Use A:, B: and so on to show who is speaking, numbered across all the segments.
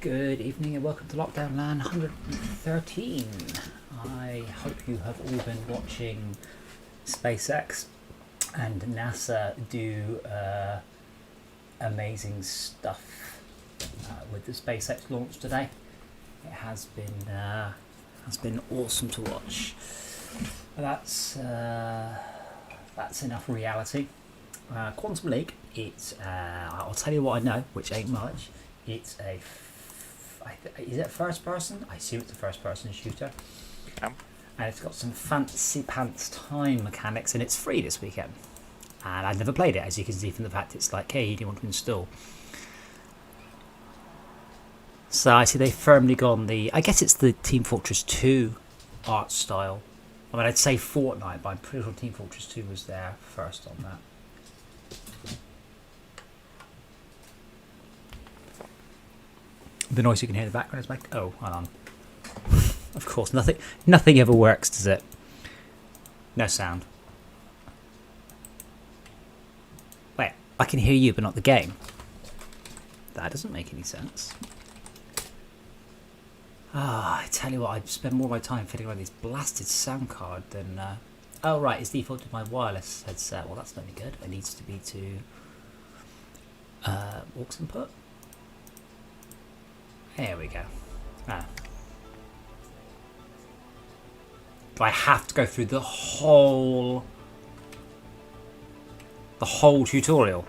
A: Good evening and welcome to LockDown LAN 113. I hope you have all been watching SpaceX and NASA do amazing stuff with the SpaceX launch today. It has been awesome to watch. That's enough reality. Quantum League. I'll tell you what I know, which ain't much. It's a is it first person? I assume it's a first person shooter.
B: Yeah.
A: And it's got some fancy pants time mechanics, and it's free this weekend. And I've never played it, as you can see from the fact it's like, hey, do you want to install? So I see they've firmly gone I guess it's the Team Fortress 2 art style. I mean, I'd say Fortnite, but I'm pretty sure Team Fortress 2 was there first on that. The noise you can hear in the background is like, oh, hold on. Of course, nothing ever works, does it? No sound. Wait, I can hear you, but not the game. That doesn't make any sense. Ah, I tell you what, I spend more of my time fiddling around this blasted sound card than. Oh right, it's defaulted to my wireless headset. Well, that's not any good. It needs to be to aux input. There we go. Ah. Do I have to go through the whole tutorial?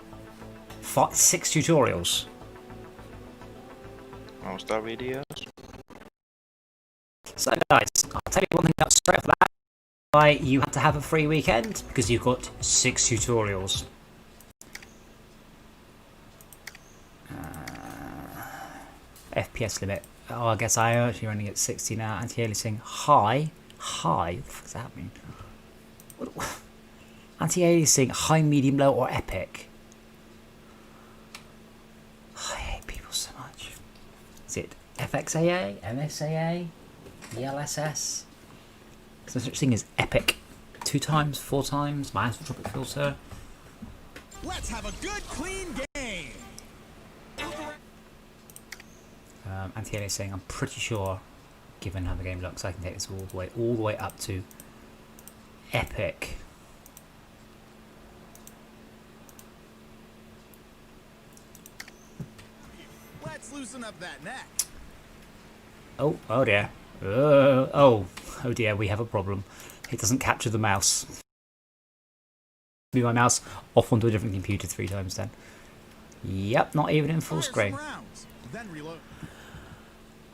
A: 6 tutorials.
B: Most are videos.
A: So guys, I'll tell you one thing that's straight off the bat. Why you have to have a free weekend? Because you've got 6 tutorials. FPS limit. Oh, I guess I am actually running at 60 now. Anti-aliasing high. High? What the fuck does that mean? Anti-aliasing high, medium, low, or epic? I hate people so much. Is it FXAA? MSAA? ELSS? There's no such thing as epic. 2 times, 4 times, my isotropic filter.
C: Let's have a good, clean game.
A: Anti-aliasing, I'm pretty sure, given how the game looks, I can take this all the way up to epic.
C: Let's loosen up that neck.
A: Oh dear. Oh dear, we have a problem. It doesn't capture the mouse. Move my mouse off onto a different computer 3 times then. Yep, not even in full screen.
C: Then reload.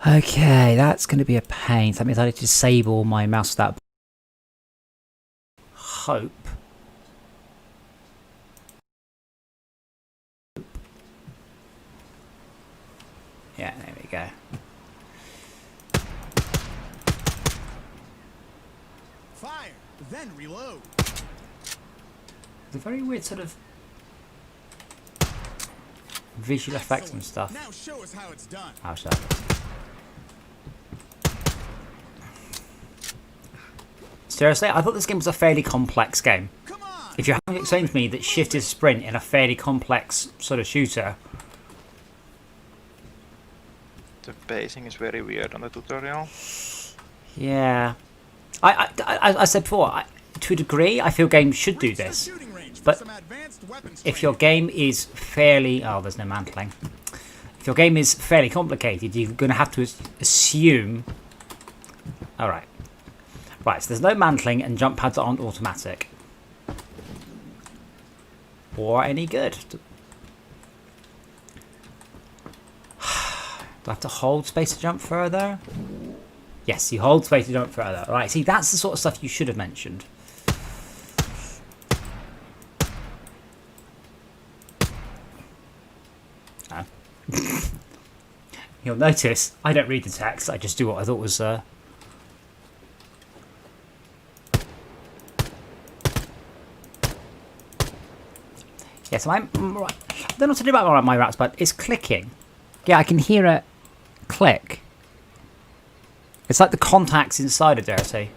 A: Okay, that's going to be a pain. So that means I need to disable my mouse without hope. Yeah, there we go.
C: Fire, then reload.
A: It's a very weird sort of visual effects and stuff.
C: Now show us how it's done.
A: How's that? Seriously, I thought this game was a fairly complex game.
C: Come on.
A: If you haven't explained to me that shift is sprint in a fairly complex sort of shooter.
B: The pacing is very weird on the tutorial.
A: Yeah. I said before, to a degree, I feel games should do this. But if your game is fairly... Oh, there's no mantling. If your game is fairly complicated, you're going to have to assume... Alright. Right, so there's no mantling and jump pads aren't automatic. Or any good. Do I have to hold space to jump further? Yes, you hold space to jump further. Right, see, that's the sort of stuff you should have mentioned. You'll notice I don't read the text, I just do what I thought was... Yes, I'm right. I don't know what to do about my rats, but it's clicking. Yeah, I can hear it click. It's like the contacts inside are dirty.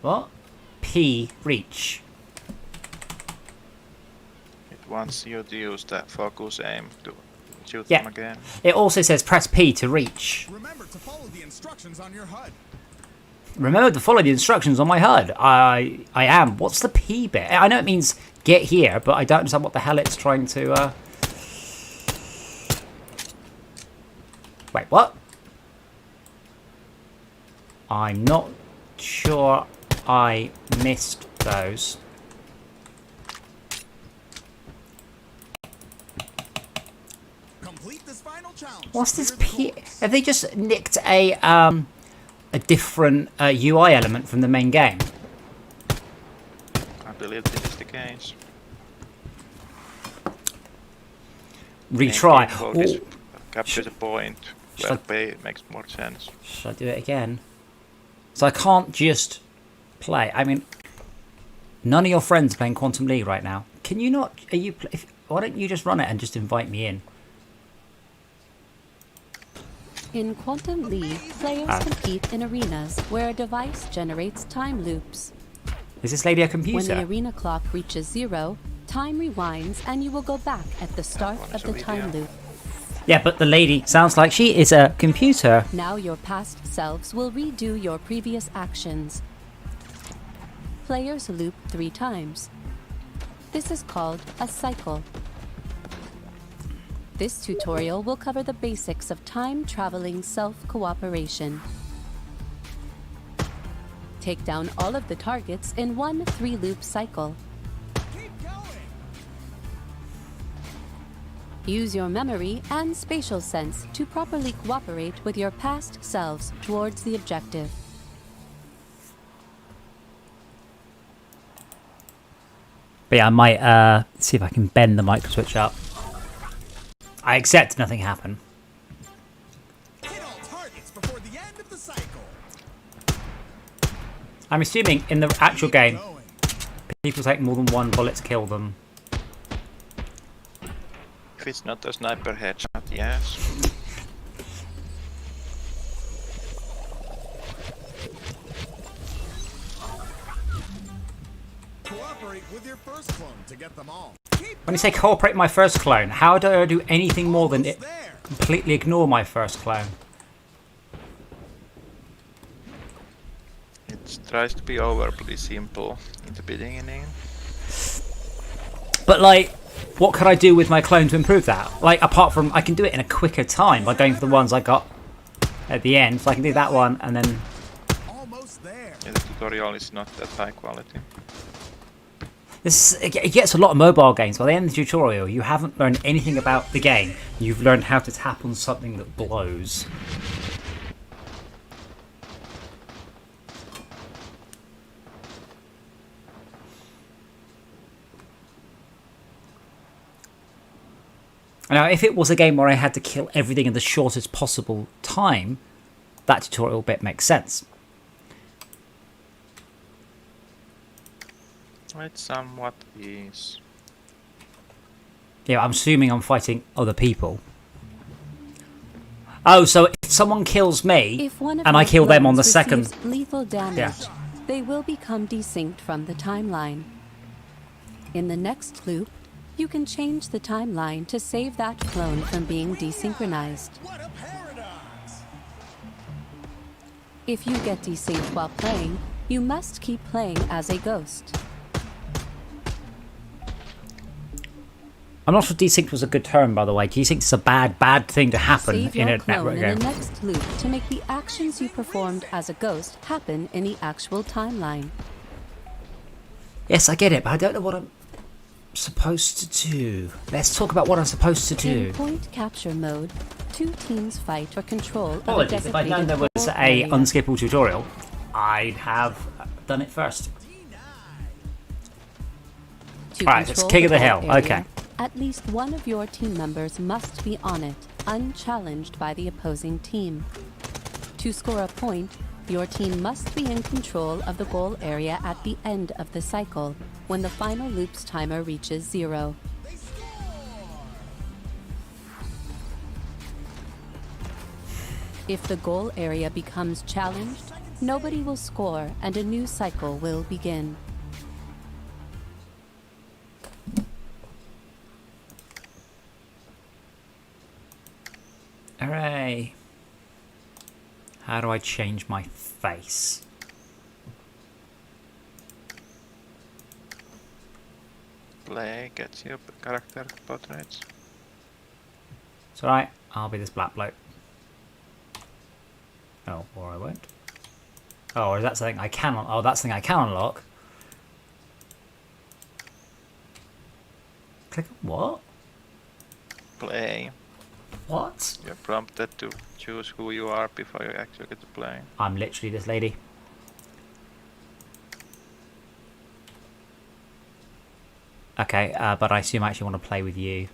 A: What? P reach.
B: It wants you to use the focus aim to shoot
A: Yeah.
B: them again.
A: It also says press P to reach.
C: Remember to follow the instructions on your HUD.
A: Remember to follow the instructions on my HUD. I am. What's the P bit? I know it means get here, but I don't understand what the hell it's trying to... Wait, what? I'm not sure I missed those.
C: Complete this final challenge.
A: What's this
C: Clear the
A: P?
C: course.
A: Have they just nicked a different UI element from the main game?
B: I believe this is the case.
A: Retry.
B: Main code is
A: Ooh,
B: capture the point
A: Should
B: where
A: I-
B: pay makes more sense.
A: should I do it again? So I can't just play. I mean, none of your friends are playing Quantum League right now. Can you not? Are you? Why don't you just run it and just invite me in?
D: In Quantum League, players compete in arenas where a device generates time loops.
A: Is this lady a
D: When the
A: computer?
D: arena clock reaches 0, time rewinds and you will go back at the start
B: one
D: of
B: is
D: the
B: a
D: time
B: video.
D: loop.
A: Yeah, but the lady sounds like she is a computer.
D: Now your past selves will redo your previous actions. Players loop 3 times. This is called a cycle. This tutorial will cover the basics of time-traveling self-cooperation. Take down all of the targets in one 3-loop cycle.
C: Keep going.
D: Use your memory and spatial sense to properly cooperate with your past selves towards the objective.
A: But yeah, I might see if I can bend the micro switch up. I accept nothing happened.
C: Hit all targets before the end of the cycle.
A: I'm assuming in the actual game,
C: Going.
A: people take more than one bullet to kill them.
B: If it's not a sniper headshot, yes.
C: Cooperate with your first clone to get them all. Keep
A: When you say cooperate with my first clone, how do I do anything more than
C: almost
A: it
C: there.
A: completely ignore my first clone?
B: It tries to be overly simple in the beginning.
A: But like, what could I do with my clone to improve that? Like, apart from I can do it in a quicker time by going for the ones I got at the end. So I can do that one and then...
C: Almost there.
B: Yeah, the tutorial is not that high quality.
A: It gets a lot of mobile games. By the end of the tutorial, you haven't learned anything about the game. You've learned how to tap on something that blows. Now, if it was a game where I had to kill everything in the shortest possible time, that tutorial bit makes sense.
B: It somewhat is.
A: Yeah, I'm assuming I'm fighting other people. Oh, so if someone kills me
D: If one of
A: and I
D: your
A: kill them on the
D: clones
A: second...
D: receives lethal damage,
A: Yeah.
D: they will become desynced from the timeline. In the next loop, you can change the timeline to save that clone from being desynchronized.
C: What a paradox.
D: If you get desynced while playing, you must keep playing as a ghost.
A: I'm not sure desync was a good term, by the way. Desync is a bad thing to happen
D: Save
A: in
D: your
A: a
D: clone
A: network
D: in
A: game.
D: the next loop to make the actions you performed as a ghost happen in the actual timeline.
A: Yes, I get it, but I don't know what I'm supposed to do. Let's talk about what I'm supposed to do.
D: In point capture mode, 2 teams fight for control of a
A: Apologies, if I'd known
D: designated
A: there was
D: core
A: a
D: area.
A: unskippable tutorial, I'd have done it first.
D: To
A: Alright, it's
D: control
A: King of the
D: core
A: Hill,
D: area,
A: okay.
D: At least one of your team members must be on it, unchallenged by the opposing team. To score a point, your team must be in control of the goal area at the end of the cycle, when the final loop's timer reaches 0. If the goal area becomes challenged, Nobody will score and a new cycle will begin.
A: Hooray. How do I change my face?
B: Play gets your character portraits.
A: It's alright, I'll be this black bloke. Oh, or I won't. Oh, or is that something I can unlock? Oh, that's something I can unlock. Click what?
B: Play.
A: What?
B: You're prompted to choose who you are before you actually get to play.
A: I'm literally this lady. Okay, but I assume I actually want to play with you.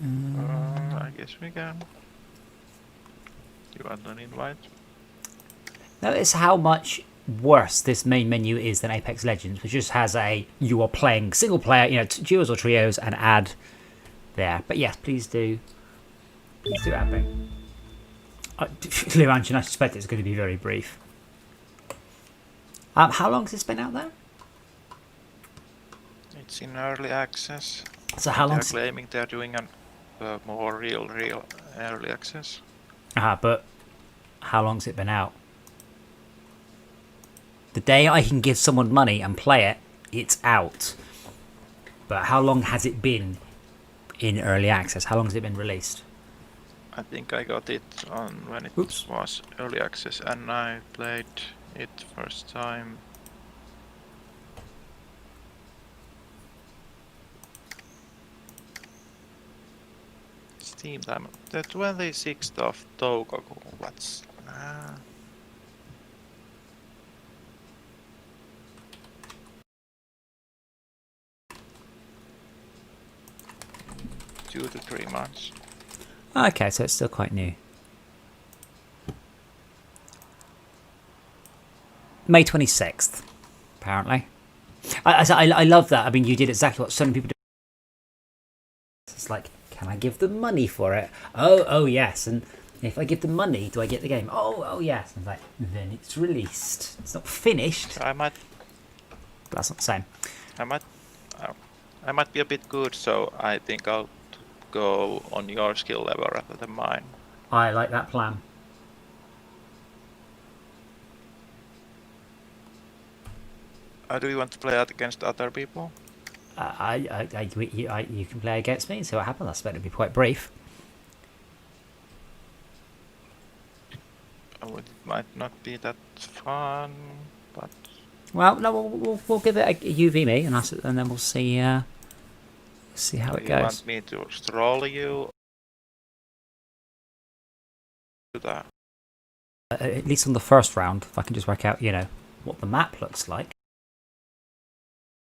B: I guess we can. You want an invite?
A: Notice how much worse this main menu is than Apex Legends, which just has a you are playing single player, you know, duos or trios, and add there. But yes, please do. Please do add me. Luanjan, I suspect it's going to be very brief. How long has this been out there?
B: It's in early access.
A: So how long?
B: They're claiming they're doing a more real early access.
A: But how long's it been out? The day I can give someone money and play it, it's out. But how long has it been in early access? How long has it been released?
B: I think I got it on when it
A: Oops.
B: was early access, and I played it first time. Steam time, the 26th of Toukoku. What's 2 to 3 months.
A: Okay, so it's still quite new. May 26th, apparently. I love that. I mean, you did exactly what so many people do. It's like, can I give them money for it? Oh yes. And if I give them money, do I get the game? Oh yes. And like, then it's released. It's not finished.
B: I might
A: But that's not the same.
B: I might be a bit good, so I think I'll go on your skill level rather than mine.
A: I like that plan.
B: Do you want to play out against other people?
A: You can play against me and see what happens. I expect it'll be quite brief.
B: Oh, it might not be that fun, but
A: Well, no, we'll give it a UV me, and then we'll see how it
B: you
A: goes.
B: want me to stroll you to that?
A: At least on the first round, if I can just work out, you know, what the map looks like,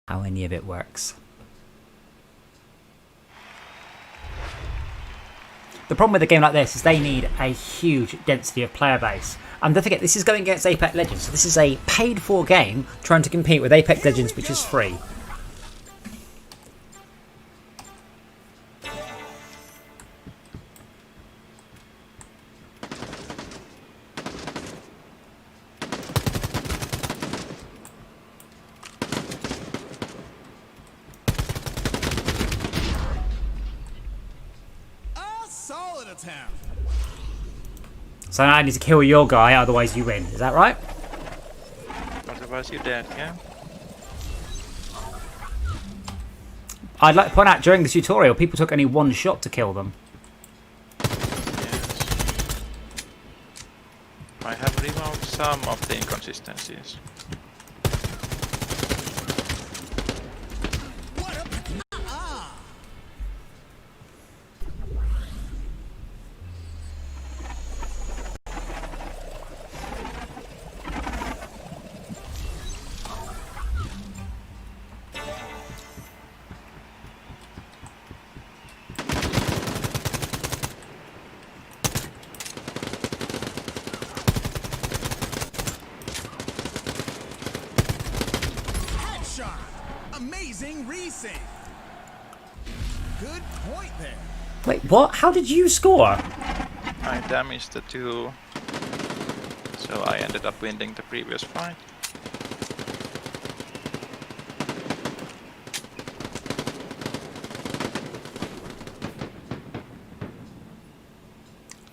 A: how any of it works. The problem with a game like this is they need a huge density of player base. And don't forget, this is going against Apex Legends. So this is a paid-for game trying to compete with Apex Legends, which is free.
C: A solid attempt.
A: So now I need to kill your guy, otherwise you win. Is that right?
B: Otherwise you're dead, yeah?
A: I'd like to point out, during the tutorial, people took only one shot to kill them.
B: Yes. I have removed some of the inconsistencies.
C: What a headshot. Amazing resync. Good point there.
A: Wait, what? How did you score?
B: I damaged the 2, so I ended up winning the previous fight.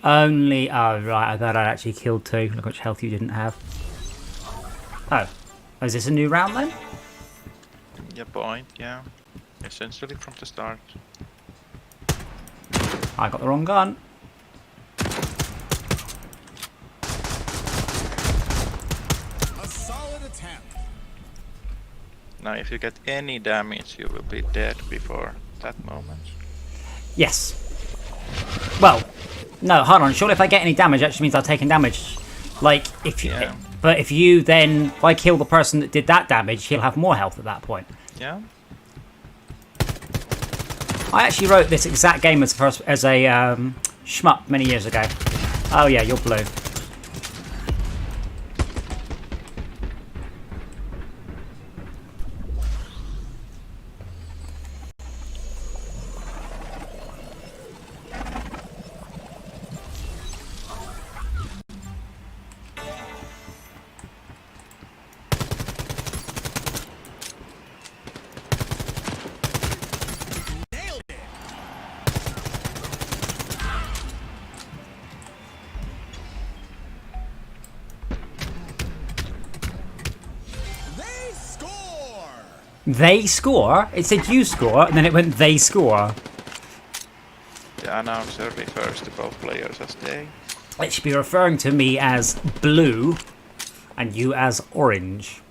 A: Only... Oh, right. I thought I'd actually killed 2. Look how much health you didn't have. Oh. Is this a new round then?
B: Yeah, point, yeah. Essentially from the start.
A: I got the wrong gun.
C: A solid attempt.
B: Now if you get any damage, you will be dead before that moment.
A: Yes. Well, no, hold on. Surely if I get any damage, actually means I've taken damage. Like, if you...
B: Yeah.
A: But if you then... If I kill the person that did that damage, he'll have more health at that point.
B: Yeah.
A: I actually wrote this exact game as a shmup many years ago. Oh yeah, you're blue.
C: Nailed it. They score.
A: They score? It said you score, and then it went they score.
B: The announcer refers to both players as they.
A: It should be referring to me as blue, and you as orange.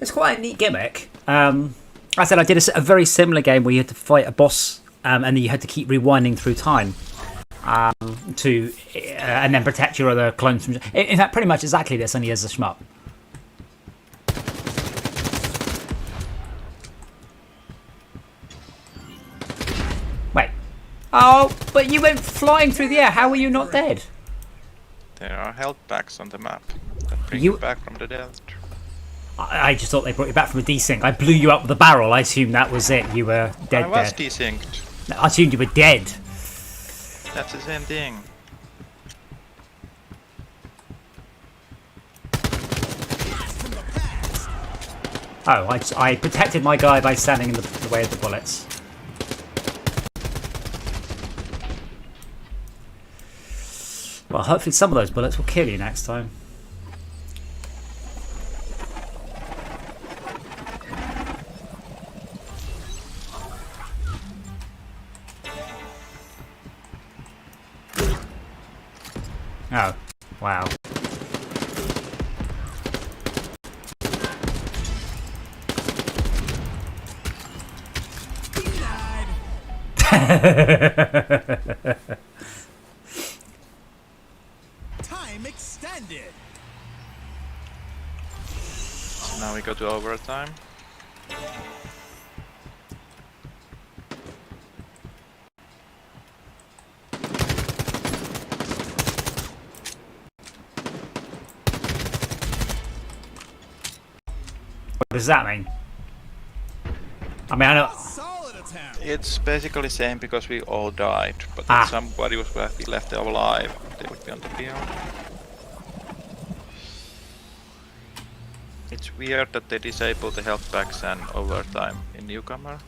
A: It's quite a neat gimmick. I said I did a very similar game where you had to fight a boss, and then you had to keep rewinding through time and then protect your other clones from. In fact, pretty much exactly this, only as a shmup. Wait. Oh, but you went flying through the air. How were you not dead?
B: There are health packs on the map that bring
A: You-
B: you back from the dead.
A: I just thought they brought you back from a desync. I blew you up with a barrel. I assumed that was it. You were dead.
B: I was
A: dead.
B: desynced.
A: I assumed you were dead.
B: That's the same thing.
C: From the past.
A: Oh, I protected my guy by standing in the way of the bullets. Well, hopefully some of those bullets will kill you next time. Oh, wow.
C: Denied. Time extended.
B: So now we go to overtime.
A: What does that mean? I mean, I know.
C: Solid attempt.
B: It's basically same because we all died, but
A: Ah.
B: if somebody was left alive, they would be on the field. It's weird that they disable the health packs and overtime in newcomer.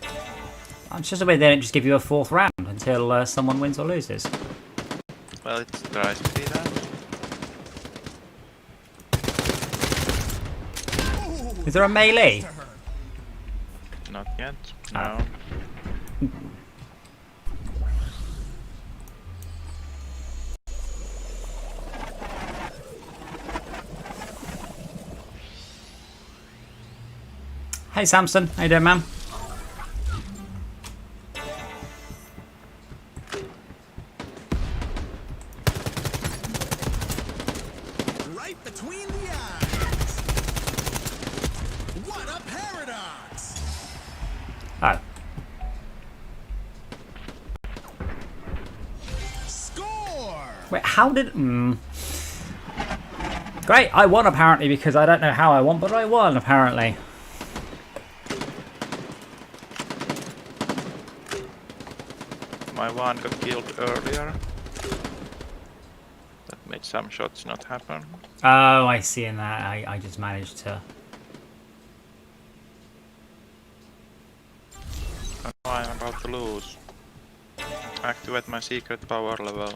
A: I'm just amazed they don't just give you a 4th round until someone wins or loses.
B: Well, it tries to be that.
C: Ooh,
A: Is there a melee?
C: to her.
B: Not yet.
A: Ah.
B: No.
A: Hey Samson, how you doing, man?
C: Right between the eyes. What a paradox.
A: Oh,
C: Score.
A: wait, how did? Great, I won apparently because I don't know how I won, but I won apparently.
B: My one got killed earlier. made some shots not happen.
A: Oh, I see in that. I just managed to...
B: Oh, I'm about to lose. Activate my secret power level.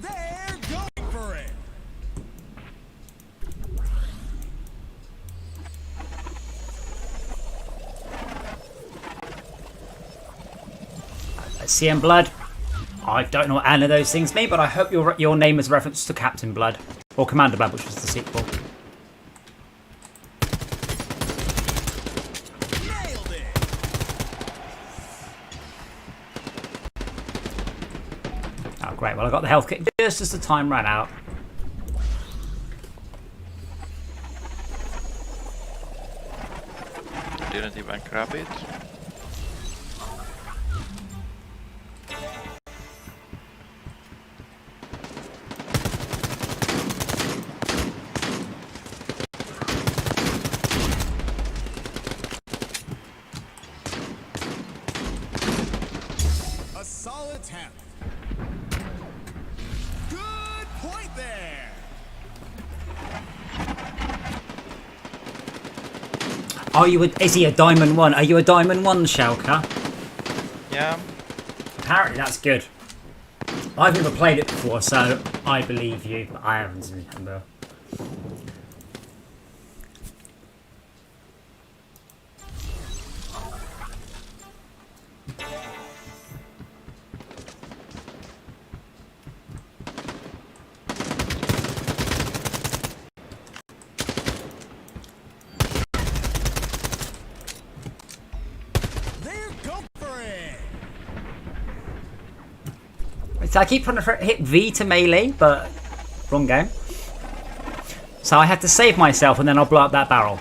C: They're going for it.
A: CM Blood. I don't know what any of those things mean, but I hope your name is reference to Captain Blood. Or Commander Blood, which was the sequel.
C: Nailed it.
A: Oh, great. Well, I got the health kit just as the time ran out.
B: Didn't even grab it.
C: A solid attempt. Good point there.
A: Is he a Diamond 1? Are you a Diamond 1, Schalke?
B: Yeah.
A: Apparently that's good. I've never played it before, so I believe you, but I haven't remember.
C: They're going for it.
A: So I keep trying to hit V to melee, but wrong game. So I have to save myself and then I'll blow up that barrel.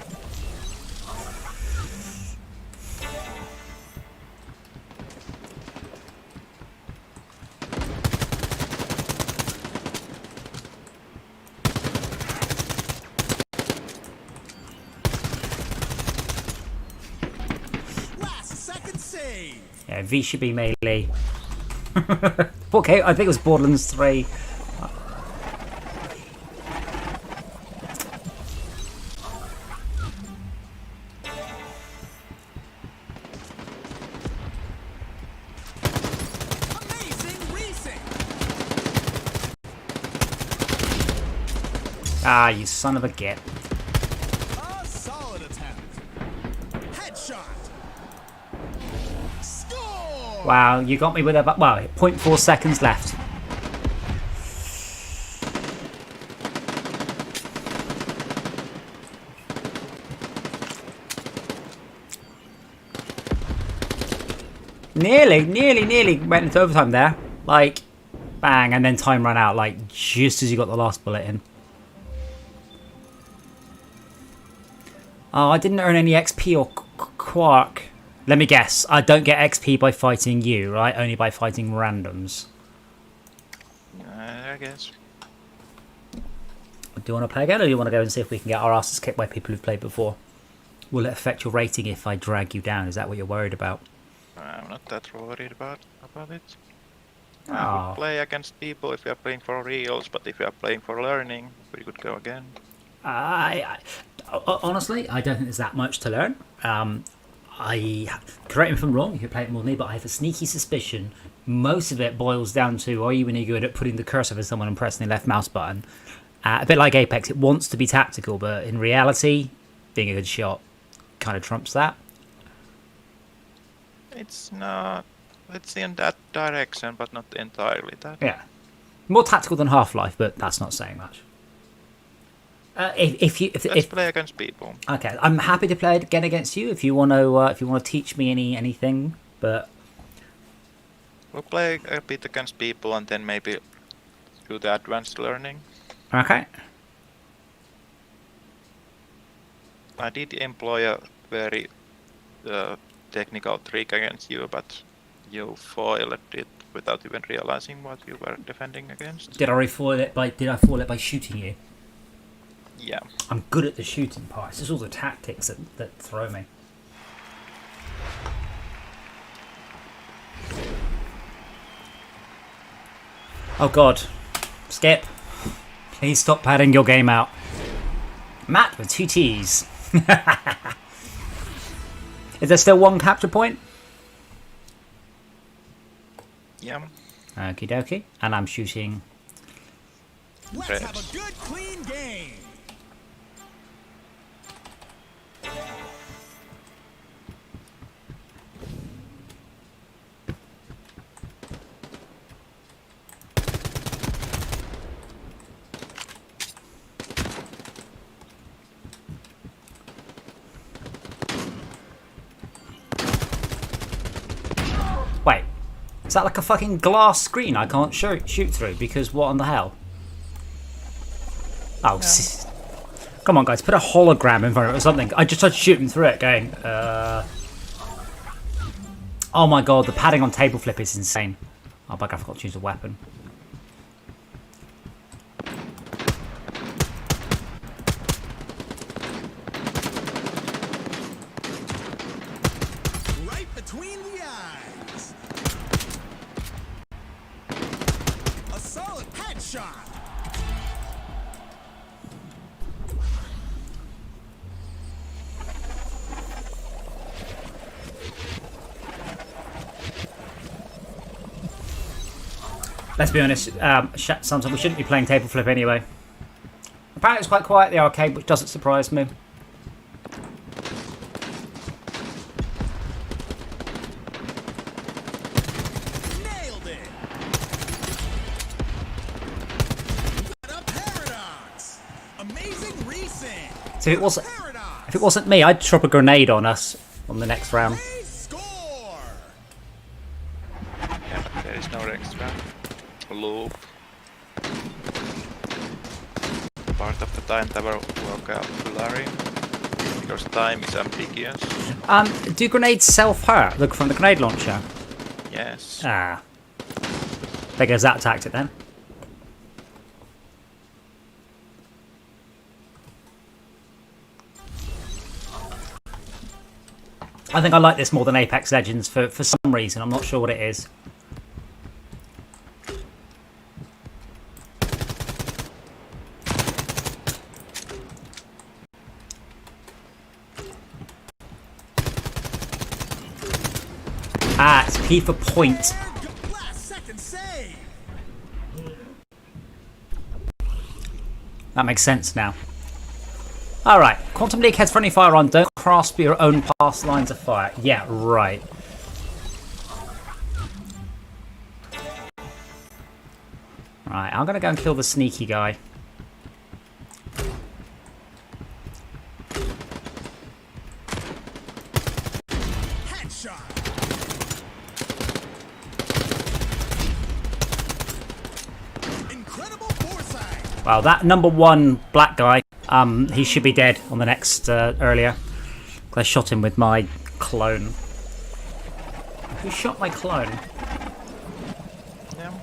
C: Last second save.
A: Yeah, V should be melee. Okay, I think it was Borderlands 3.
C: Amazing resync.
A: Ah, you son of a git.
C: A solid attempt. Headshot. Score.
A: Wow, you got me with about, well, 0.4 seconds left. Nearly went into overtime there. Like, bang, and then time ran out, like, just as you got the last bullet in. Oh, I didn't earn any XP or quark. Let me guess, I don't get XP by fighting you, right? Only by fighting randoms.
B: I guess.
A: Do you want to play again, or do you want to go and see if we can get our asses kicked by people who've played before? Will it affect your rating if I drag you down? Is that what you're worried about?
B: I'm not that worried about it. I
A: Oh.
B: would play against people if we are playing for reals, but if we are playing for learning, we could go again.
A: Honestly, I don't think there's that much to learn. Correct me if I'm wrong, you play it more than me, but I have a sneaky suspicion most of it boils down to, are you any good at putting the cursor over someone and pressing the left mouse button? A bit like Apex, it wants to be tactical, but in reality, being a good shot kind of trumps that.
B: It's not. It's in that direction, but not entirely that.
A: Yeah. More tactical than Half-Life, but that's not saying much.
B: Let's play against people.
A: Okay, I'm happy to play again against you if you want to teach me anything, but
B: We'll play a bit against people and then maybe do the advanced learning.
A: okay.
B: I did employ a very technical trick against you, but you foiled it without even realizing what you were defending against.
A: Did I foil it by shooting you?
B: Yeah.
A: I'm good at the shooting part. It's just all the tactics that throw me. Oh god. Skip. Please stop padding your game out. Matt with 2 T's. Is there still 1 capture point?
B: Yeah.
A: Okie dokie. And I'm shooting.
C: Let's have a good, clean game.
A: Wait. Is that like a fucking glass screen I can't shoot through? Because what in the hell? Oh, come on, guys, put a hologram in front of it or something. I just tried shooting through it, going, Oh my god, the padding on table flip is insane. Oh, bugger, I forgot to choose a weapon.
C: Right between the eyes. A solid headshot.
A: Let's be honest, sometimes we shouldn't be playing table flip anyway. Apparently it's quite quiet at the arcade, which doesn't surprise me.
C: Nailed it. What a paradox. Amazing recent.
A: So if
C: Paradox.
A: it wasn't me, I'd drop a grenade on us on the next round.
C: They score.
B: Yeah, but there is no extra loop. Part of the time vocabulary, because time is ambiguous.
A: Do grenades self-hurt? Look from the grenade launcher.
B: Yes.
A: Ah. There goes that tactic then. I think I like this more than Apex Legends for some reason. I'm not sure what it is. Ah, it's P for point.
C: Last second save.
A: That makes sense now. Alright, Quantum League has friendly fire on. Don't cross your own pass lines of fire. Yeah, right. Right, I'm going to go and kill the sneaky guy.
C: Headshot. Incredible foresight.
A: Wow, that number 1 black guy, he should be dead on the next earlier. I shot him with my clone. Who shot my clone?
B: Yeah.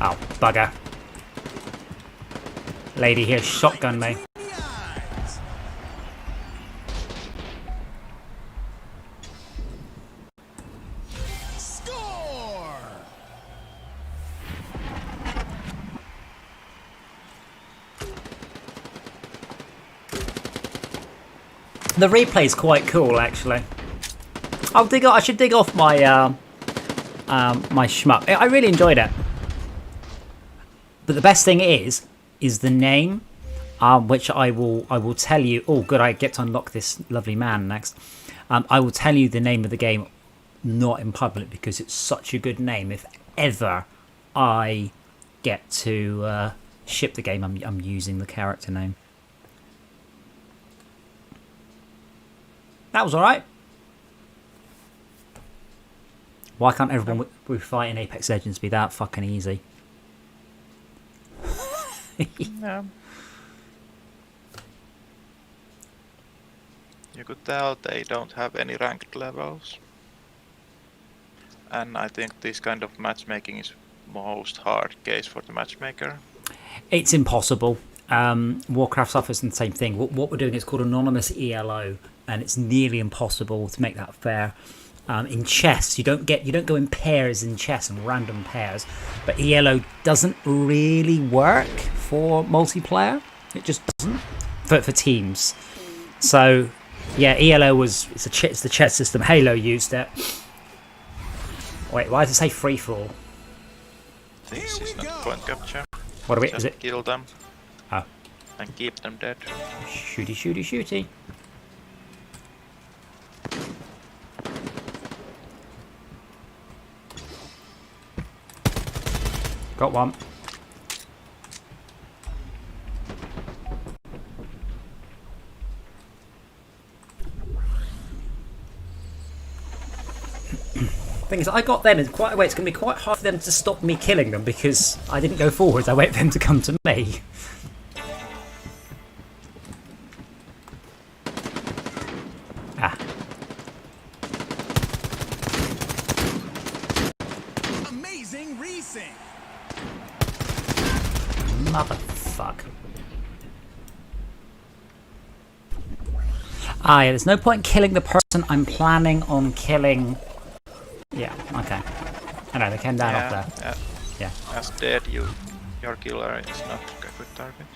A: Oh, bugger. Lady here shotgun me.
C: The eyes. Score.
A: The replay's quite cool, actually. I should dig off my my shmup. I really enjoyed it. But the best thing is the name, which I will tell you. Oh, good! I get to unlock this lovely man next. I will tell you the name of the game, not in public, because it's such a good name. If ever I get to ship the game, I'm using the character name. That was all right. Why can't everyone we fight in Apex Legends be that fucking easy?
B: Yeah. You could tell they don't have any ranked levels. And I think this kind of matchmaking is most hard case for the matchmaker.
A: It's impossible. Warcraft suffers the same thing. What we're doing is called anonymous ELO, and it's nearly impossible to make that fair. In chess, you don't go in pairs in chess and random pairs, but ELO doesn't really work for multiplayer. It just doesn't for teams. So yeah, ELO it's the chess system. Halo used it. Wait, why does it say free for all?
B: This is not point capture.
A: What are we?
B: Just
A: Is it?
B: kill them.
A: Oh.
B: And keep them dead.
A: Shooty, shooty, shooty. Got one. Thing is, I got them in quite a way. It's going to be quite hard for them to stop me killing them because I didn't go forwards. I wait for them to come to me. Ah.
C: Amazing resync.
A: Motherfuck. Ah, yeah, there's no point killing the person I'm planning on killing. Yeah, okay. I know, they came down off there.
B: Yeah.
A: Yeah.
B: As dead, your killer is not a good target.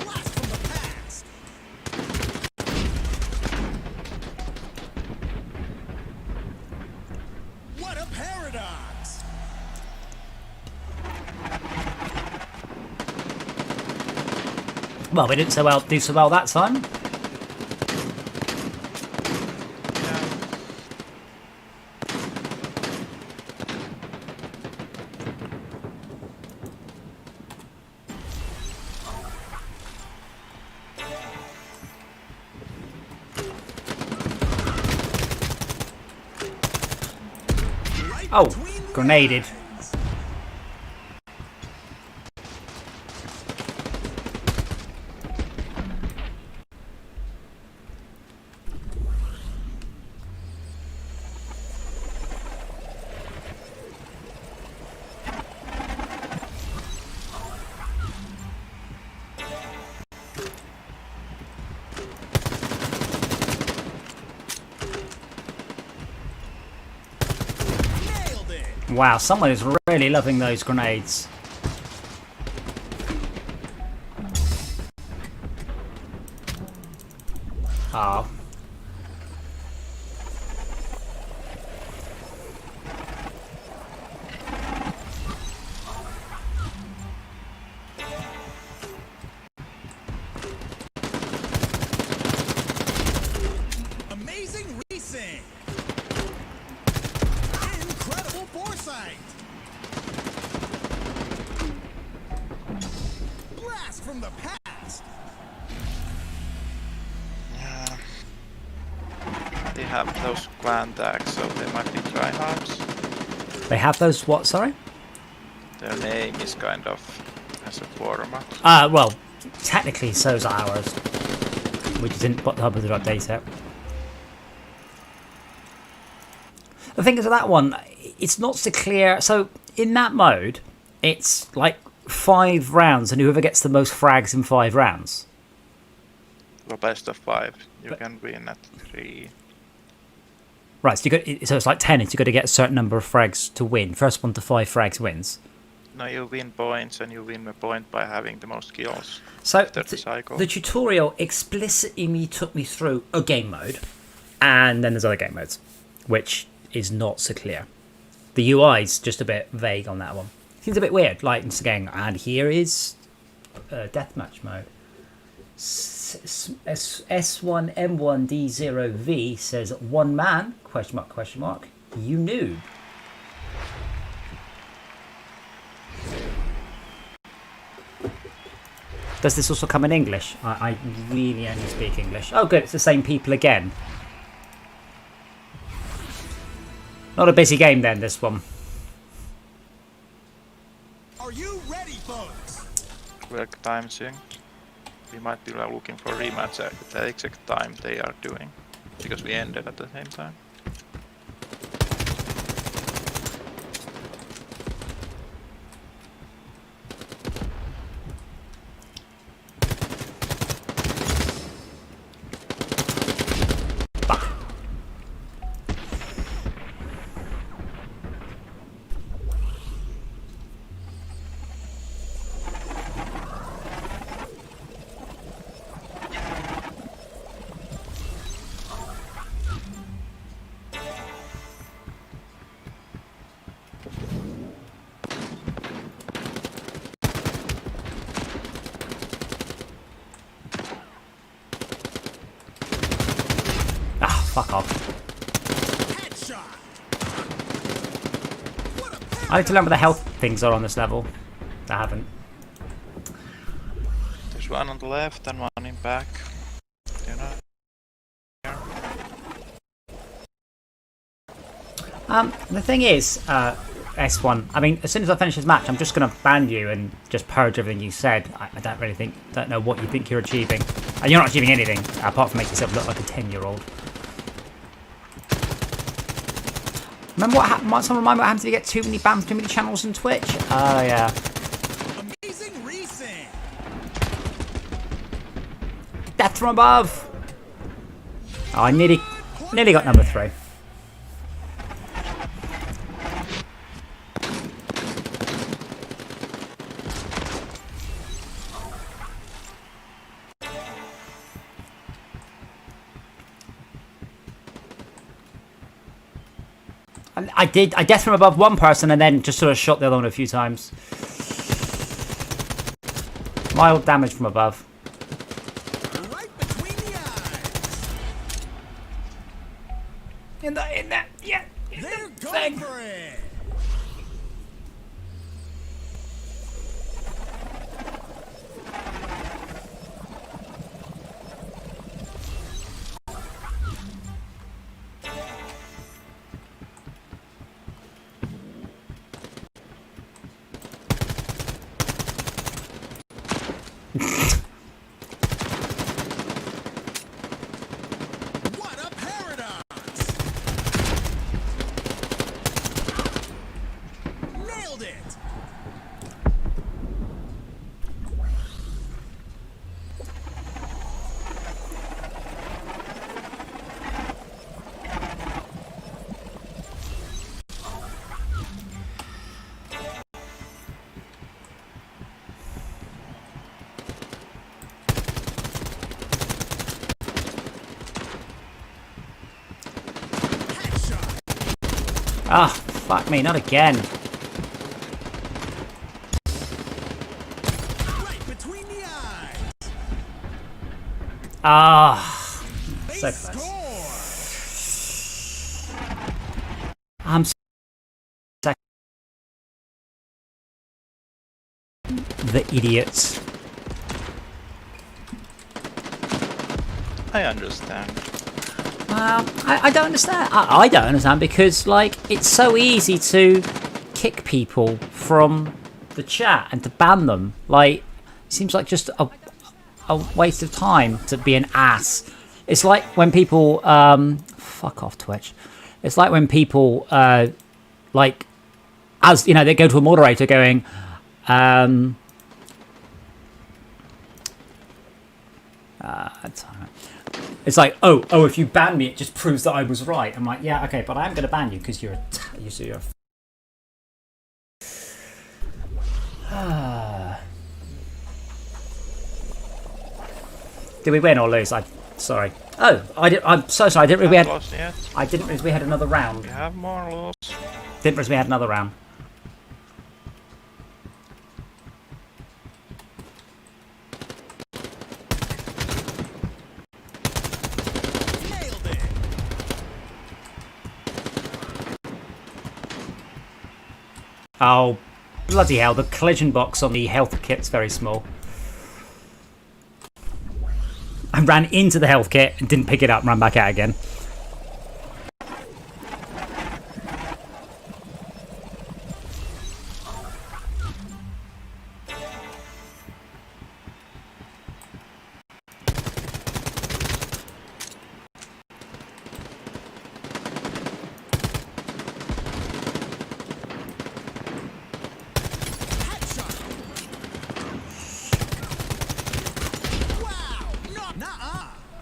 C: Blast from the past. What a paradox.
A: Well, we didn't do so well that time. Oh, grenaded.
C: Nailed it.
A: Wow, someone is really loving those grenades. Oh.
C: Amazing resync. Incredible foresight. Blast from the past.
B: Yeah. They have those clan tags, so they might be tryhards.
A: They have those what, sorry?
B: Their name is kind of as a format.
A: Well, technically so's ours. We just didn't bother to update it. The thing is with that one, it's not so clear. So in that mode, it's like 5 rounds, and whoever gets the most frags in 5 rounds.
B: Well, best of 5. You can win at 3.
A: Right, so it's like tennis. You got to get a certain number of frags to win. First 1 to 5 frags wins.
B: No, you win points, and you win a point by having the most kills.
A: So
B: After the cycle.
A: the tutorial explicitly took me through a game mode, and then there's other game modes, which is not so clear. The UI's just a bit vague on that one. Seems a bit weird. Like it's again, and here is deathmatch mode. S1M1D0V says 1 man ? You noob. Does this also come in English? I really only speak English. Oh good, it's the same people again. Not a busy game then, this one.
C: folks.
B: Quick time sync. We might be looking for rematch at the exact time they are doing, because we ended at the same time.
A: Fuck off.
C: Headshot.
A: I need to learn what the health things are on this level. I haven't.
B: There's one on the left and one in back. You know.
A: The thing is, S1, I mean, as soon as I finish this match, I'm just going to ban you and just purge everything you said. I don't know what you think you're achieving. And you're not achieving anything, apart from making yourself look like a 10-year-old. Remember what happened? Someone remind me what happens if you get too many bans, too many channels on Twitch? Oh, yeah.
C: Amazing recent.
A: Death from above! Oh, I nearly got number 3. I death from above one person and then just sort of shot the other one a few times. Mild damage from above.
C: Right between the eyes.
A: In that, yeah.
C: They're going for it. What a paradox! Nailed it! Headshot!
A: Ah, fuck me, not again.
C: Right between the eyes!
A: Ah,
C: They
A: so close.
C: score!
A: I'm so the idiots.
B: I understand.
A: I don't understand. I don't understand because, like, it's so easy to kick people from the chat and to ban them. Like, it seems like just a waste of time to be an ass. It's like when people, fuck off Twitch. It's like when people, like, as, you know, they go to a moderator going, it's like, oh, if you ban me, it just proves that I was right. I'm like, yeah, okay, but I am going to ban you because you're a Did we win or lose? Sorry. Oh, I'm so sorry. I didn't realize
B: Lost yet?
A: we had another round.
B: We have more loss.
A: Didn't realize we had another round.
C: Nailed it!
A: Oh, bloody hell! The collision box on the health kit's very small. I ran into the health kit and didn't pick it up and ran back out again.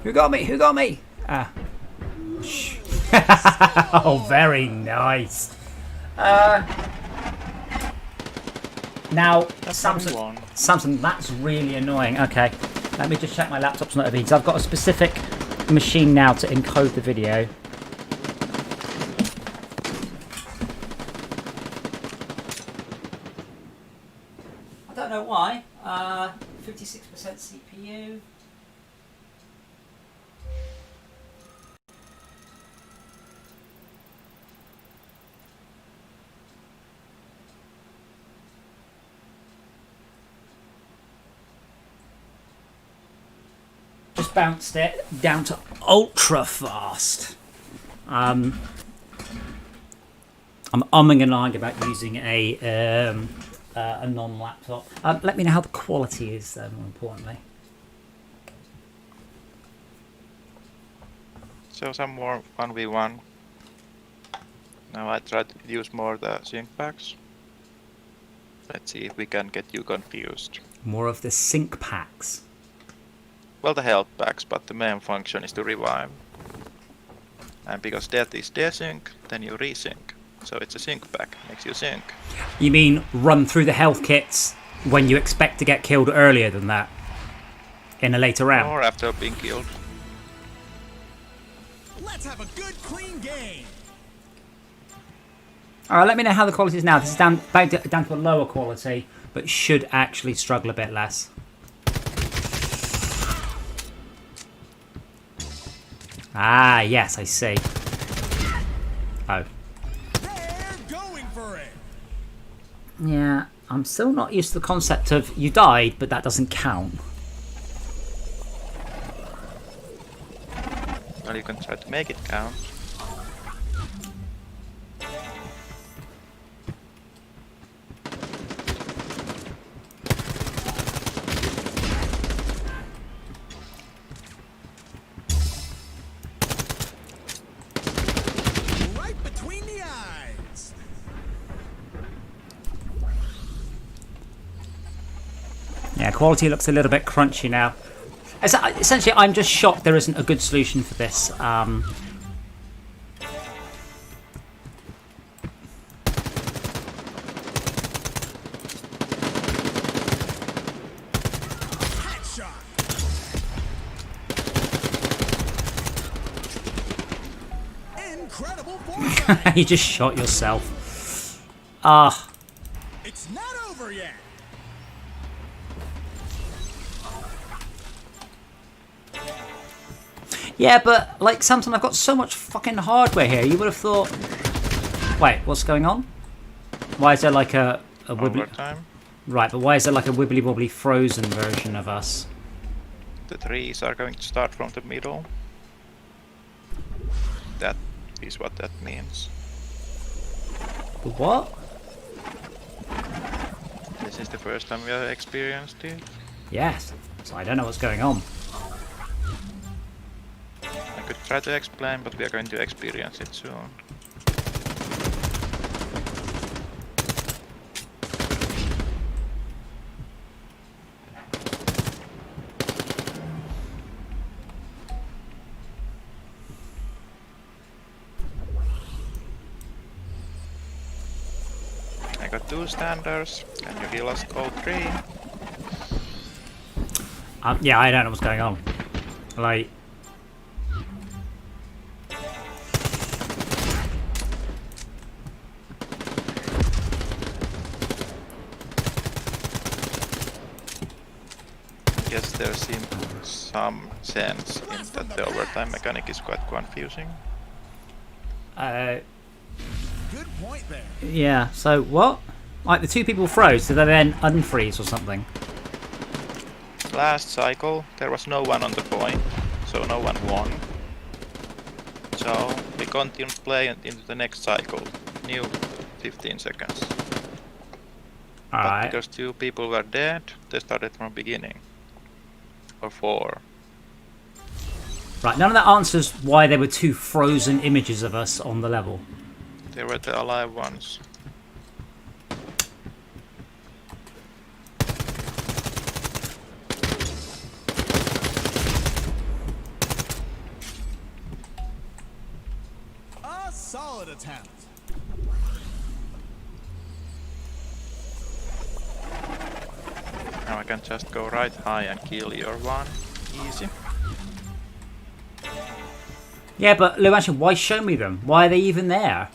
A: Who got me? Who got me? Ah. Oh, very nice. Now, Samson, that's really annoying. Okay, let me just check my laptop's not overheated. I've got a specific machine now to encode the video. I don't know why. 56% CPU. Just bounced it down to ultra fast. I'm umming and ahhing about using a non-laptop. Let me know how the quality is, more importantly.
B: So some more 1v1. Now I try to use more the sync packs. Let's see if we can get you confused.
A: More of the sync packs.
B: Well, the health packs, but the main function is to revive. And because death is desync, then you resync. So it's a sync pack, makes you sync.
A: You mean run through the health kits when you expect to get killed earlier than that? In a later round?
B: Or after being killed.
C: Let's have a good, clean game.
A: Alright, let me know how the quality is now. This is down to a lower quality, but should actually struggle a bit less. Ah, yes, I see. Oh.
C: They're going for it.
A: Yeah, I'm still not used to the concept of you died, but that doesn't count.
B: Well, you can try to make it count.
C: Right between the eyes.
A: Yeah, quality looks a little bit crunchy now. Essentially, I'm just shocked there isn't a good solution for this.
C: Headshot. Incredible foresight.
A: You just shot yourself. Ah.
C: It's not over yet.
A: Yeah, but, like, Samson, I've got so much fucking hardware here. You would have thought... Wait, what's going on? Why is there, like, a wibbly...
B: Overtime.
A: Right, but why is there, like, a wibbly-wobbly frozen version of us?
B: The trees are going to start from the middle. That is what that means.
A: What?
B: This is the first time we have experienced it.
A: Yes. So I don't know what's going on.
B: I could try to explain, but we are going to experience it soon. I got 2 standards. Can you heal us all 3?
A: Yeah, I don't know what's going on. Like...
B: Yes, there seems some sense in that the overtime mechanic is quite confusing.
C: Good point there.
A: Yeah, so what? Like, the 2 people froze, did they then unfreeze or something?
B: Last cycle, there was no one on the point, so no one won. So we continued playing into the next cycle, new 15 seconds. But
A: Alright.
B: because 2 people were dead, they started from beginning. Or 4.
A: Right, none of that answers why there were 2 frozen images of us on the level.
B: They were the alive ones.
C: A solid attempt.
B: Now I can just go right high and kill your one. Easy.
A: Yeah, but Luanchen, why show me them? Why are they even there?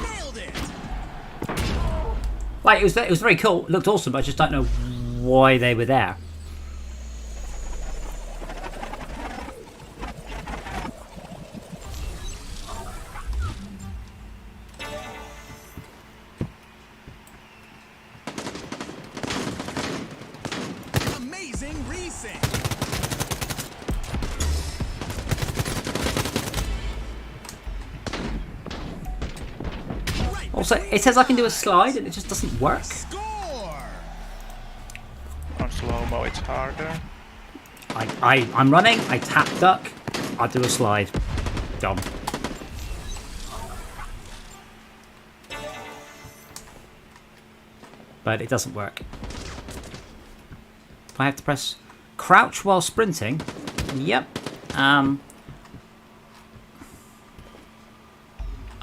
C: Nailed it.
A: Like, it was very cool. It looked awesome, but I just don't know why they were there.
C: Amazing resync. Right.
A: Also, it says I can do a slide and it just doesn't work.
C: Score.
B: On slow-mo it's harder.
A: I'm running, I tap duck, I do a slide. Done. But it doesn't work. I have to press crouch while sprinting. Yep.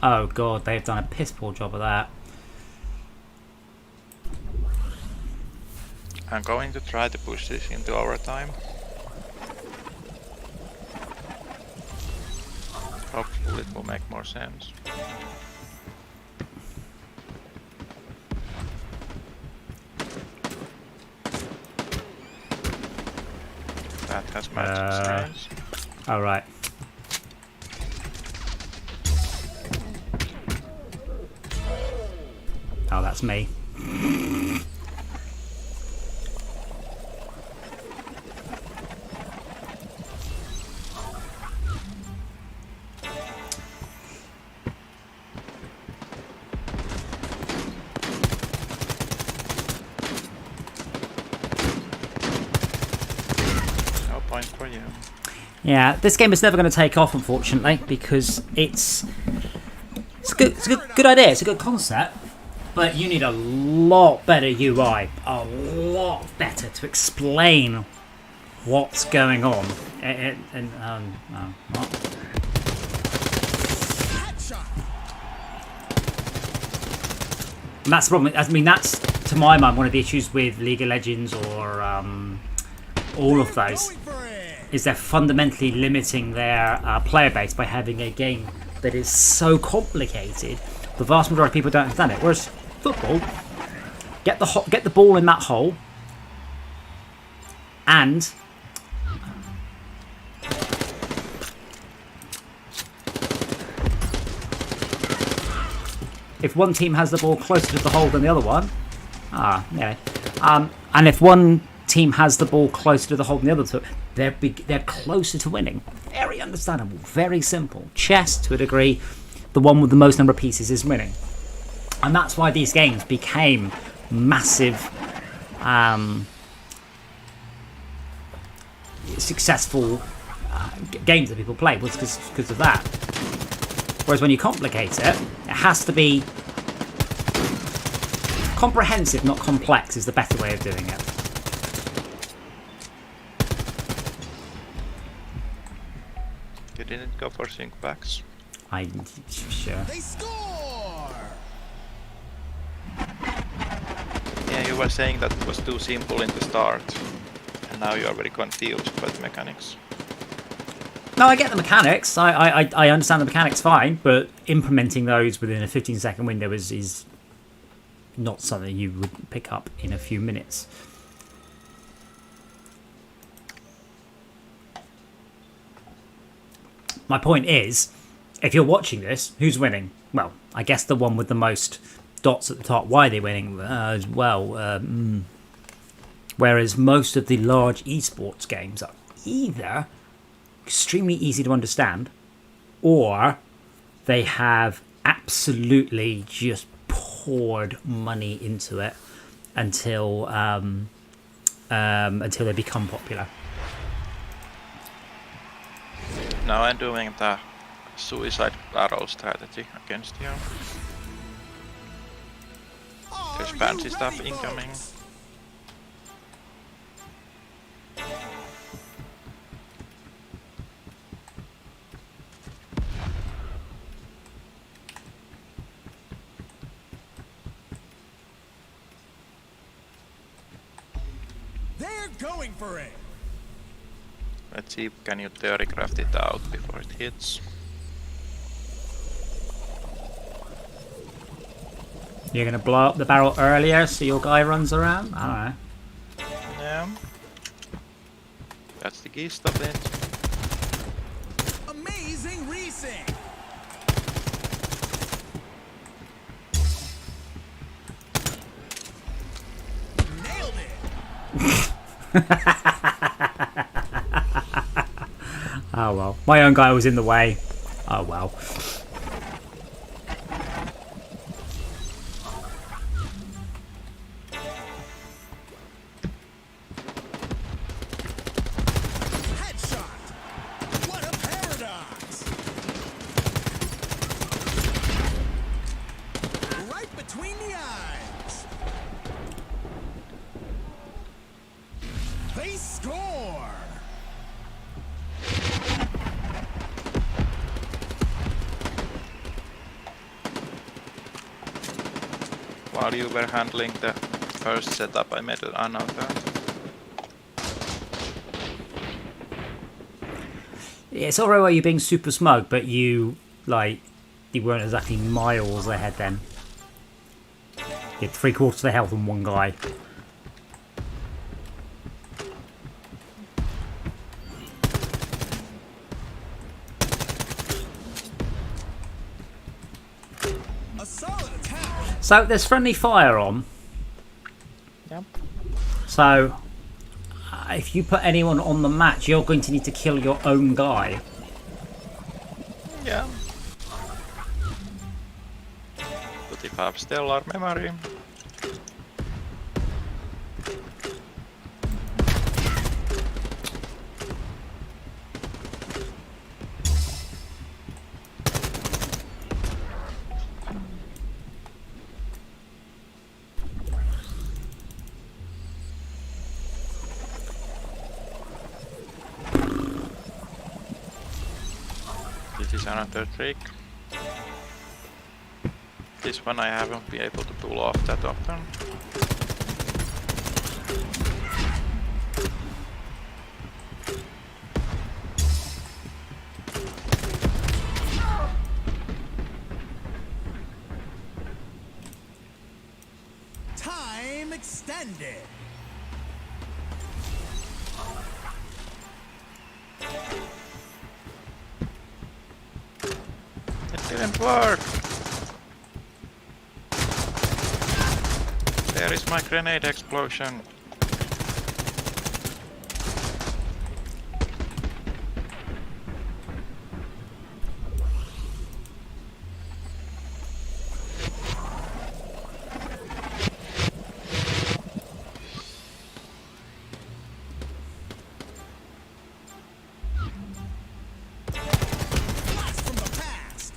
A: Oh god, they've done a piss poor job of that.
B: I'm going to try to push this into overtime. Hopefully it will make more sense. That has magic strands.
A: All right. Oh, that's me.
B: No point for you.
A: Yeah, this game is never going to take off, unfortunately, because it's a good idea. It's a good concept, but you need a lot better UI, a lot better to explain what's going on. What?
C: Headshot.
A: And that's the problem. I mean, that's to my mind one of the issues with League of Legends or all of those.
C: Going for it.
A: Is they're fundamentally limiting their player base by having a game that is so complicated. The vast majority of people don't understand it. Whereas football, get the ball in that hole, and if one team has the ball closer to the hole than the other one, and if one team has the ball closer to the hole than the other two, they're closer to winning. Very understandable, very simple. Chess, to a degree, the one with the most number of pieces is winning. And that's why these games became massive, successful games that people play, was because of that. Whereas when you complicate it, it has to be comprehensive, not complex, is the better way of doing it.
B: You didn't go for sync backs.
A: Sure.
C: They score.
B: Yeah, you were saying that it was too simple in the start, and now you are very confused by the mechanics.
A: No, I get the mechanics. I understand the mechanics fine, but implementing those within a 15-second window is not something you would pick up in a few minutes. My point is, if you're watching this, who's winning? Well, I guess the one with the most dots at the top. Why are they winning as well? Whereas most of the large esports games are either extremely easy to understand, or they have absolutely just poured money into it until they become popular.
B: Now I'm doing the suicide barrel strategy against you. There's fancy stuff incoming.
C: going for it.
B: Let's see, can you theory craft it out before it hits?
A: You're gonna blow up the barrel earlier so your guy runs around? I don't know.
B: Yeah. That's the gist of it.
C: Amazing resync. Nailed it.
A: Oh well. My own guy was in the way. Oh well.
C: Headshot. What a paradox. Right between the eyes. They score.
B: While you were handling the first setup, I made another.
A: Yeah, it's alright where you're being super smug, but you weren't exactly miles ahead then. You had 3/4 of the health on one guy.
C: A solid attack.
A: So there's friendly fire on.
B: Yep.
A: So if you put anyone on the match, you're going to need to kill your own guy.
B: Yeah. But if I have stellar memory. This is another trick. This one I haven't been able to pull off that often.
C: Time extended.
B: It didn't work! There is my grenade explosion.
C: Blast from the past.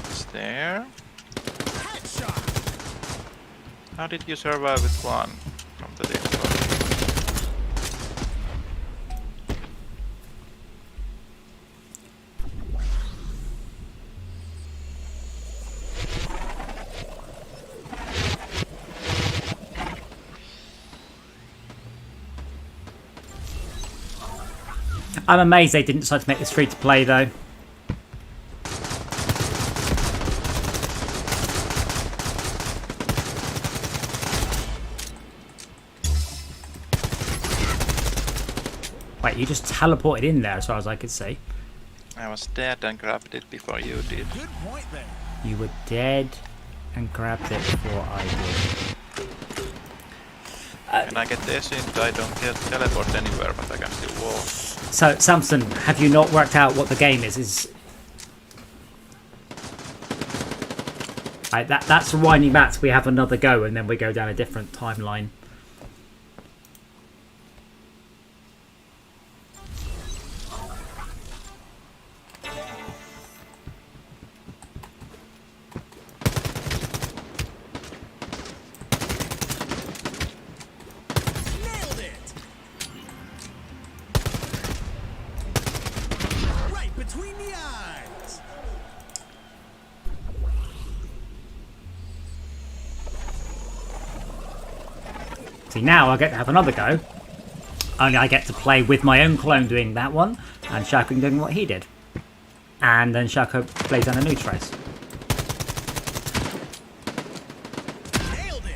B: It's there.
C: Headshot.
B: How did you survive with one from the explosion?
A: I'm amazed they didn't decide to make this free to play though. Wait, you just teleported in there as far as I could see.
B: I was dead and grabbed it before you did.
C: Good point there.
A: You were dead and grabbed it before I did.
B: When I get this in, I don't get teleport anywhere, but I can still walk.
A: So, Samson, have you not worked out what the game is? That's winding back. We have another go, and then we go down a different timeline.
C: Nailed it. Right between the eyes.
A: See, now I get to have another go. Only I get to play with my own clone doing that one, and Shaco doing what he did. And then Shaco plays on a new trace.
C: Nailed it.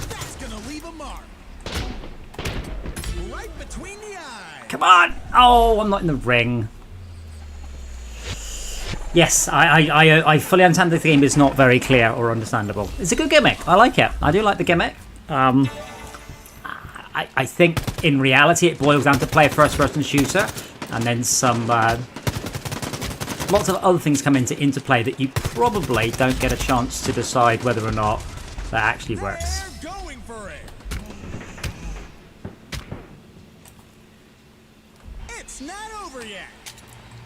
C: That's gonna leave a mark. Right between the eyes.
A: Come on! Oh, I'm not in the ring. Yes, I fully understand that the game is not very clear or understandable. It's a good gimmick. I like it. I do like the gimmick. I think in reality it boils down to play a first-person shooter, and then some lots of other things come into interplay that you probably don't get a chance to decide whether or not that actually works.
C: They're going for it. It's not over yet.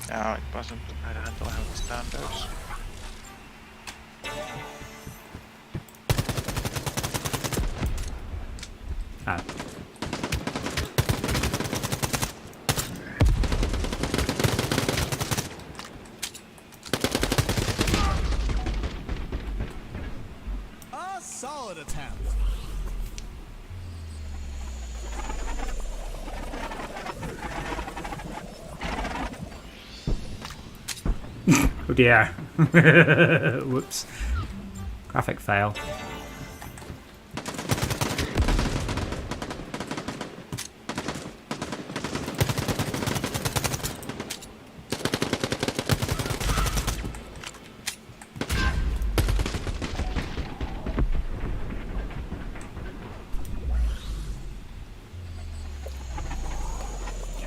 B: No, it wasn't. I don't have the standards.
A: Oh.
C: A solid attempt.
A: Oh dear. Whoops. Graphic fail.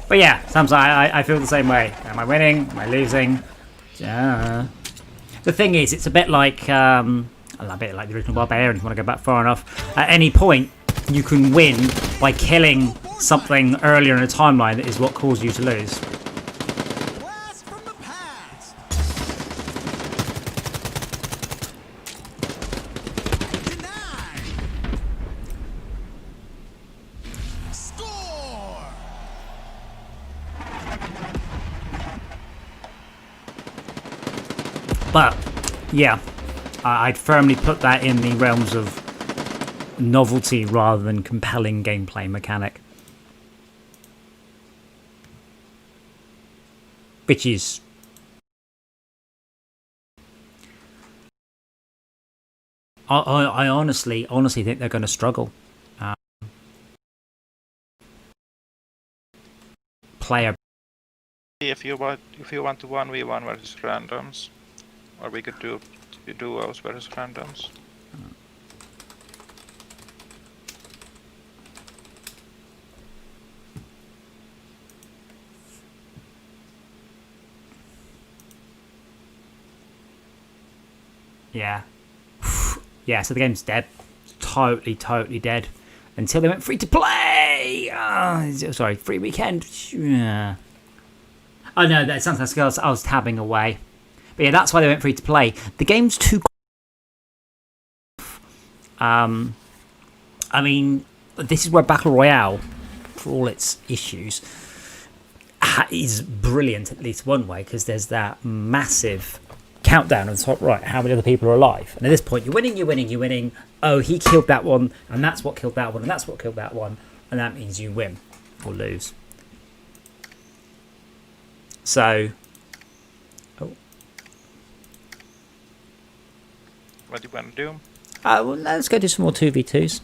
A: But yeah, sometimes I feel the same way. Am I winning? Am I losing? The thing is, it's a bit like a bit like the original Barbarian. If you want to go back far enough, at any point you can win by killing something earlier in a timeline that is what caused you to lose.
C: Blast from the past. Denied. Score.
A: But yeah, I'd firmly put that in the realms of novelty rather than compelling gameplay mechanic. Which is I honestly think they're going to struggle. Player.
B: If you want to 1v1 versus randoms, or we could do duos versus randoms.
A: Yeah. Yeah, so the game's dead. Totally dead. Until they went free to play! Sorry, free weekend. Yeah. Oh no, that's something I was tabbing away. But yeah, that's why they went free to play. The game's too... I mean, this is where Battle Royale, for all its issues, is brilliant at least one way, because there's that massive countdown on the top right, how many other people are alive. And at this point, you're winning. Oh, he killed that one, and that's what killed that one, and that's what killed that one. And that means you win or lose. So... Oh.
B: What do you want to do?
A: Well, let's go do some more 2v2s.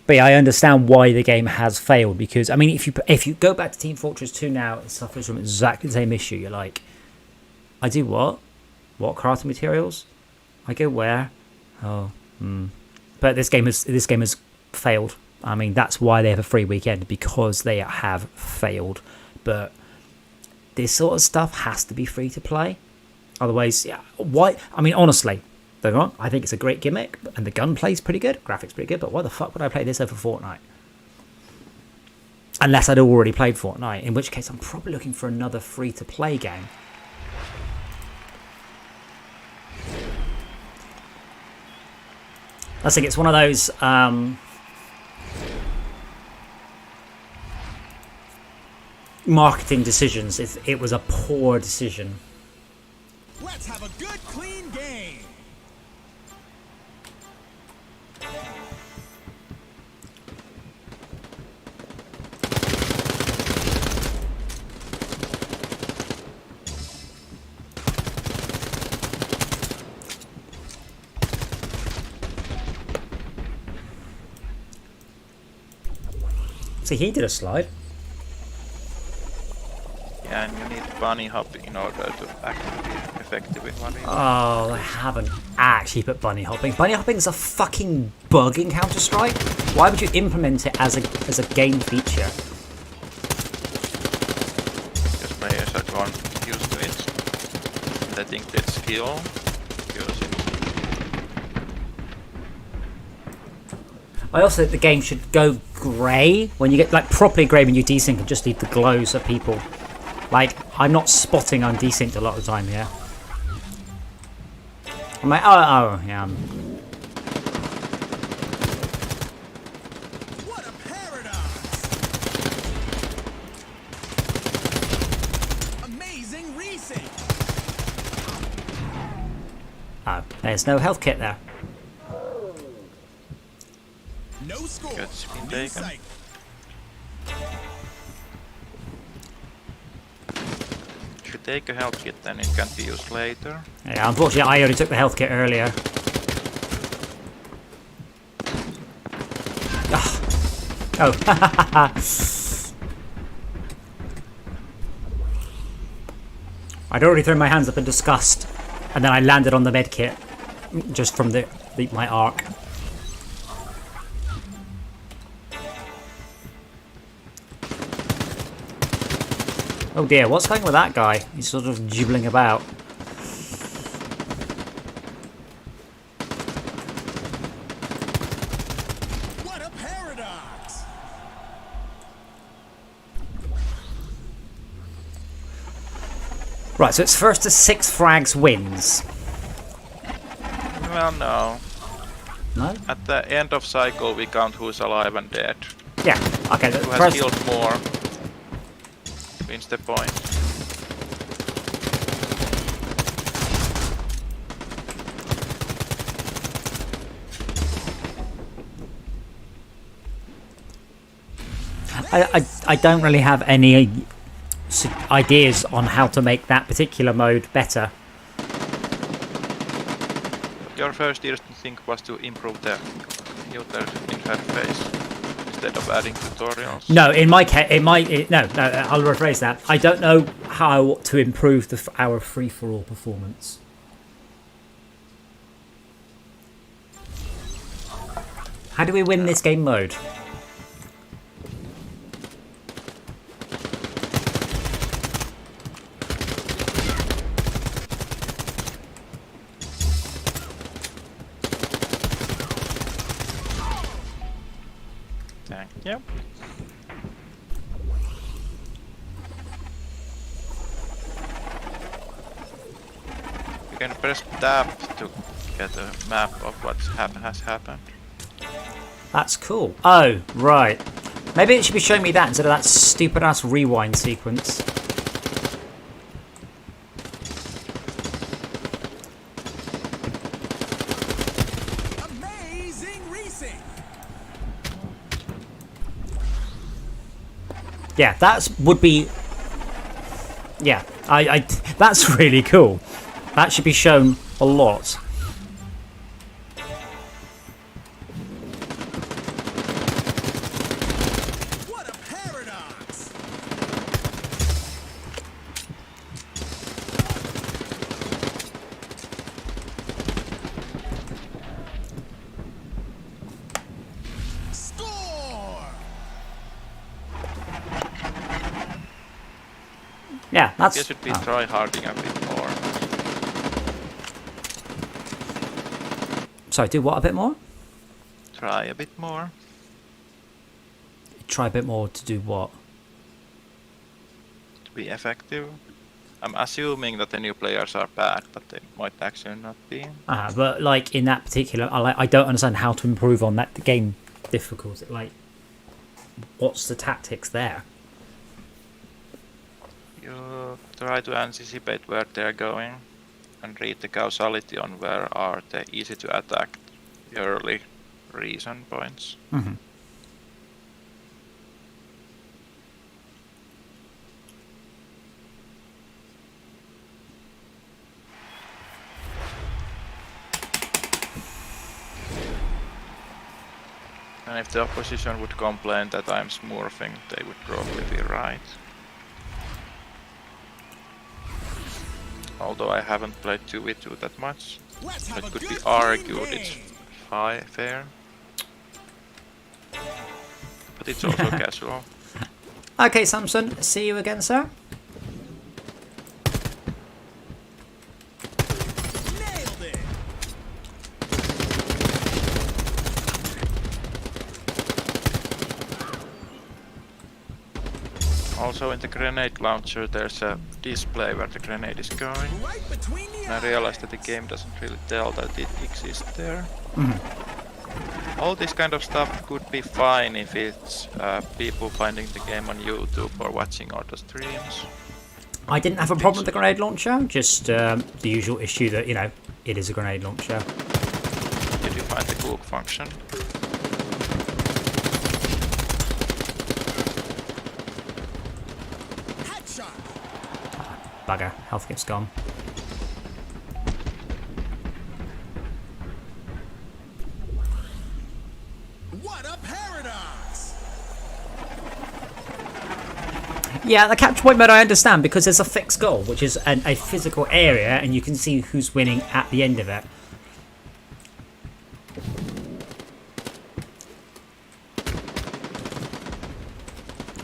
A: But yeah, I understand why the game has failed, because I mean, if you go back to Team Fortress 2 now, it suffers from exactly the same issue. You're like, I do what crafting materials? I go where? But this game has failed. I mean, that's why they have a free weekend, because they have failed. But this sort of stuff has to be free to play. Otherwise, yeah. Why? I mean, honestly, don't get me wrong, I think it's a great gimmick, and the gunplay's pretty good, graphics pretty good. But why the fuck would I play this over Fortnite? Unless I'd already played Fortnite, in which case I'm probably looking for another free to play game. I think it's one of those marketing decisions. It was a poor decision.
C: Let's have a good, clean game.
A: See, he did a slide.
B: Yeah, and you need bunny hop in order to actually be effective in 1v1.
A: Oh, I haven't actually put bunny hopping. Bunny hopping is a fucking bug in Counter-Strike. Why would you implement it as a game feature?
B: Because players are gone used to it. And I think that's skill. Use it.
A: I also think the game should go grey when you get like properly grey when you desync and just leave the glow so people like I'm not spotting I'm desynced a lot of the time here. I'm like oh yeah.
C: What a paradox! Amazing resync.
A: Oh, there's no health kit there.
C: No score.
B: Gets been
C: New
B: taken.
C: cycle.
B: If you take a health kit, then it can be used later.
A: Yeah, unfortunately I already took the health kit earlier. Ah. Oh, I'd already thrown my hands up in disgust, and then I landed on the med kit just from my arc. Oh dear, what's going with that guy? He's sort of jibbling about.
C: What a paradox!
A: Right, so it's first to 6 frags wins.
B: Well, no.
A: No?
B: At the end of cycle, we count who's alive and dead.
A: Yeah, okay.
B: Who has
A: First,
B: killed more wins the point.
A: I don't really have any ideas on how to make that particular mode better.
B: Your first instinct was to improve the user interface instead of adding tutorials.
A: No, in my case, no, I'll rephrase that. I don't know how to improve our free-for-all performance. How do we win this game mode?
B: Thank you. You can press tab to get a map of what has happened.
A: That's cool. Oh, right. Maybe it should be showing me that instead of that stupid-ass rewind sequence.
C: Amazing resync.
A: Yeah, that would be... Yeah, that's really cool. That should be shown a lot.
C: What a paradox! Score!
A: Yeah, that's...
B: You should be try harding a bit more.
A: Sorry, do what a bit more?
B: Try a bit more.
A: Try a bit more to do what?
B: To be effective. I'm assuming that the new players are bad, but they might actually not be.
A: But like in that particular, I don't understand how to improve on that game difficulty. Like, what's the tactics there?
B: You try to anticipate where they're going and read the causality on where are the easy to attack early reason points.
A: Mm-hmm.
B: And if the opposition would complain that I'm smurfing, they would probably be right. Although I haven't played 2v2 that much,
C: Let's have
B: it
C: a
B: could be
C: good clean
B: argued it's
C: game.
B: fair. But it's also casual.
A: Okay, Samson, see you again, sir.
C: Nailed it.
B: Also in the grenade launcher there's a display where the grenade is going.
C: Right between the
B: And I realized that the game doesn't really tell that it exists there. All this kind of stuff could be fine if it's people finding the game on YouTube or watching other streams.
A: I didn't have a problem with the grenade launcher, just the usual issue that, you know, it is a grenade launcher.
B: Did you find the cook function?
C: headshot.
A: Bugger, health kit's gone.
C: What a paradox.
A: Yeah, the capture point mode I understand because there's a fixed goal, which is a physical area, and you can see who's winning at the end of it.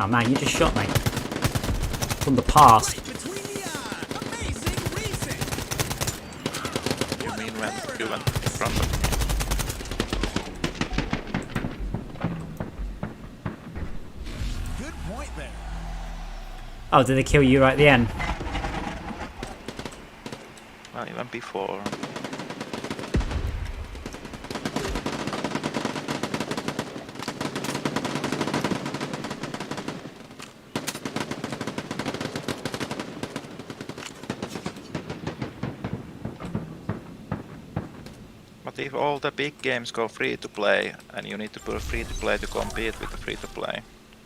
A: Oh man, you just shot me. From the past.
C: Right between the eyes. Amazing reason.
B: You
C: What a
B: mean when you went
C: paradox.
B: in front of me?
C: Good point there.
A: Oh, did they kill you right at the end?
B: Well, even before. But if all the big games go free to play and you need to put free to play to compete with the free to play,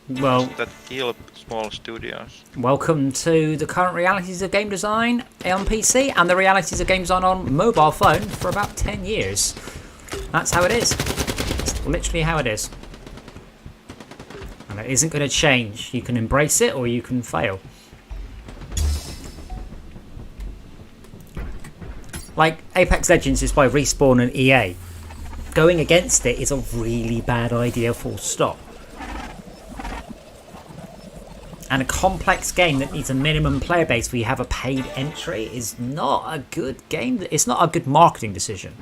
A: Well,
B: that kill small studios.
A: welcome to the current realities of game design on PC and the realities of game design on mobile phone for about 10 years. That's how it is. It's literally how it is. And it isn't going to change. You can embrace it or you can fail. Like Apex Legends is by Respawn and EA. Going against it is a really bad idea, full stop. And a complex game that needs a minimum player base where you have a paid entry is not a good game. It's not a good marketing decision.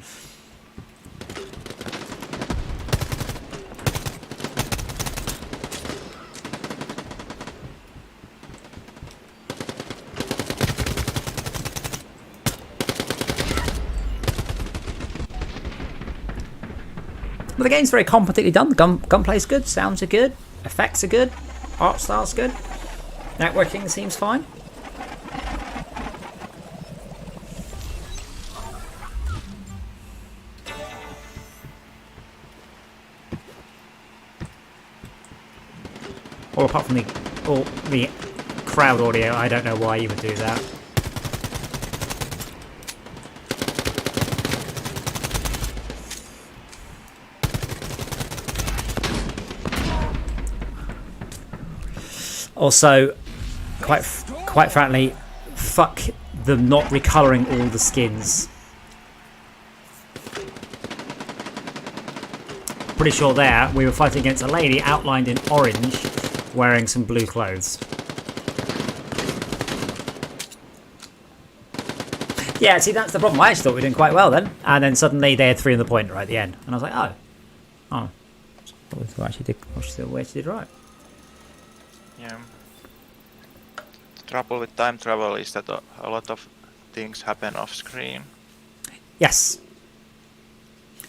A: But the game's very competently done. The gunplay's good, sounds are good, effects are good, art style's good. Networking seems fine. Or apart from the crowd audio, I don't know why you would do that. Also, quite frankly, fuck them not recoloring all the skins. Pretty sure there we were fighting against a lady outlined in orange, wearing some blue clothes. Yeah, see, that's the problem. I actually thought we were doing quite well then, and then suddenly they had 3 on the point right at the end, and I was like, oh, we actually did right.
B: Yeah. The trouble with time travel is that a lot of things happen off screen.
A: Yes.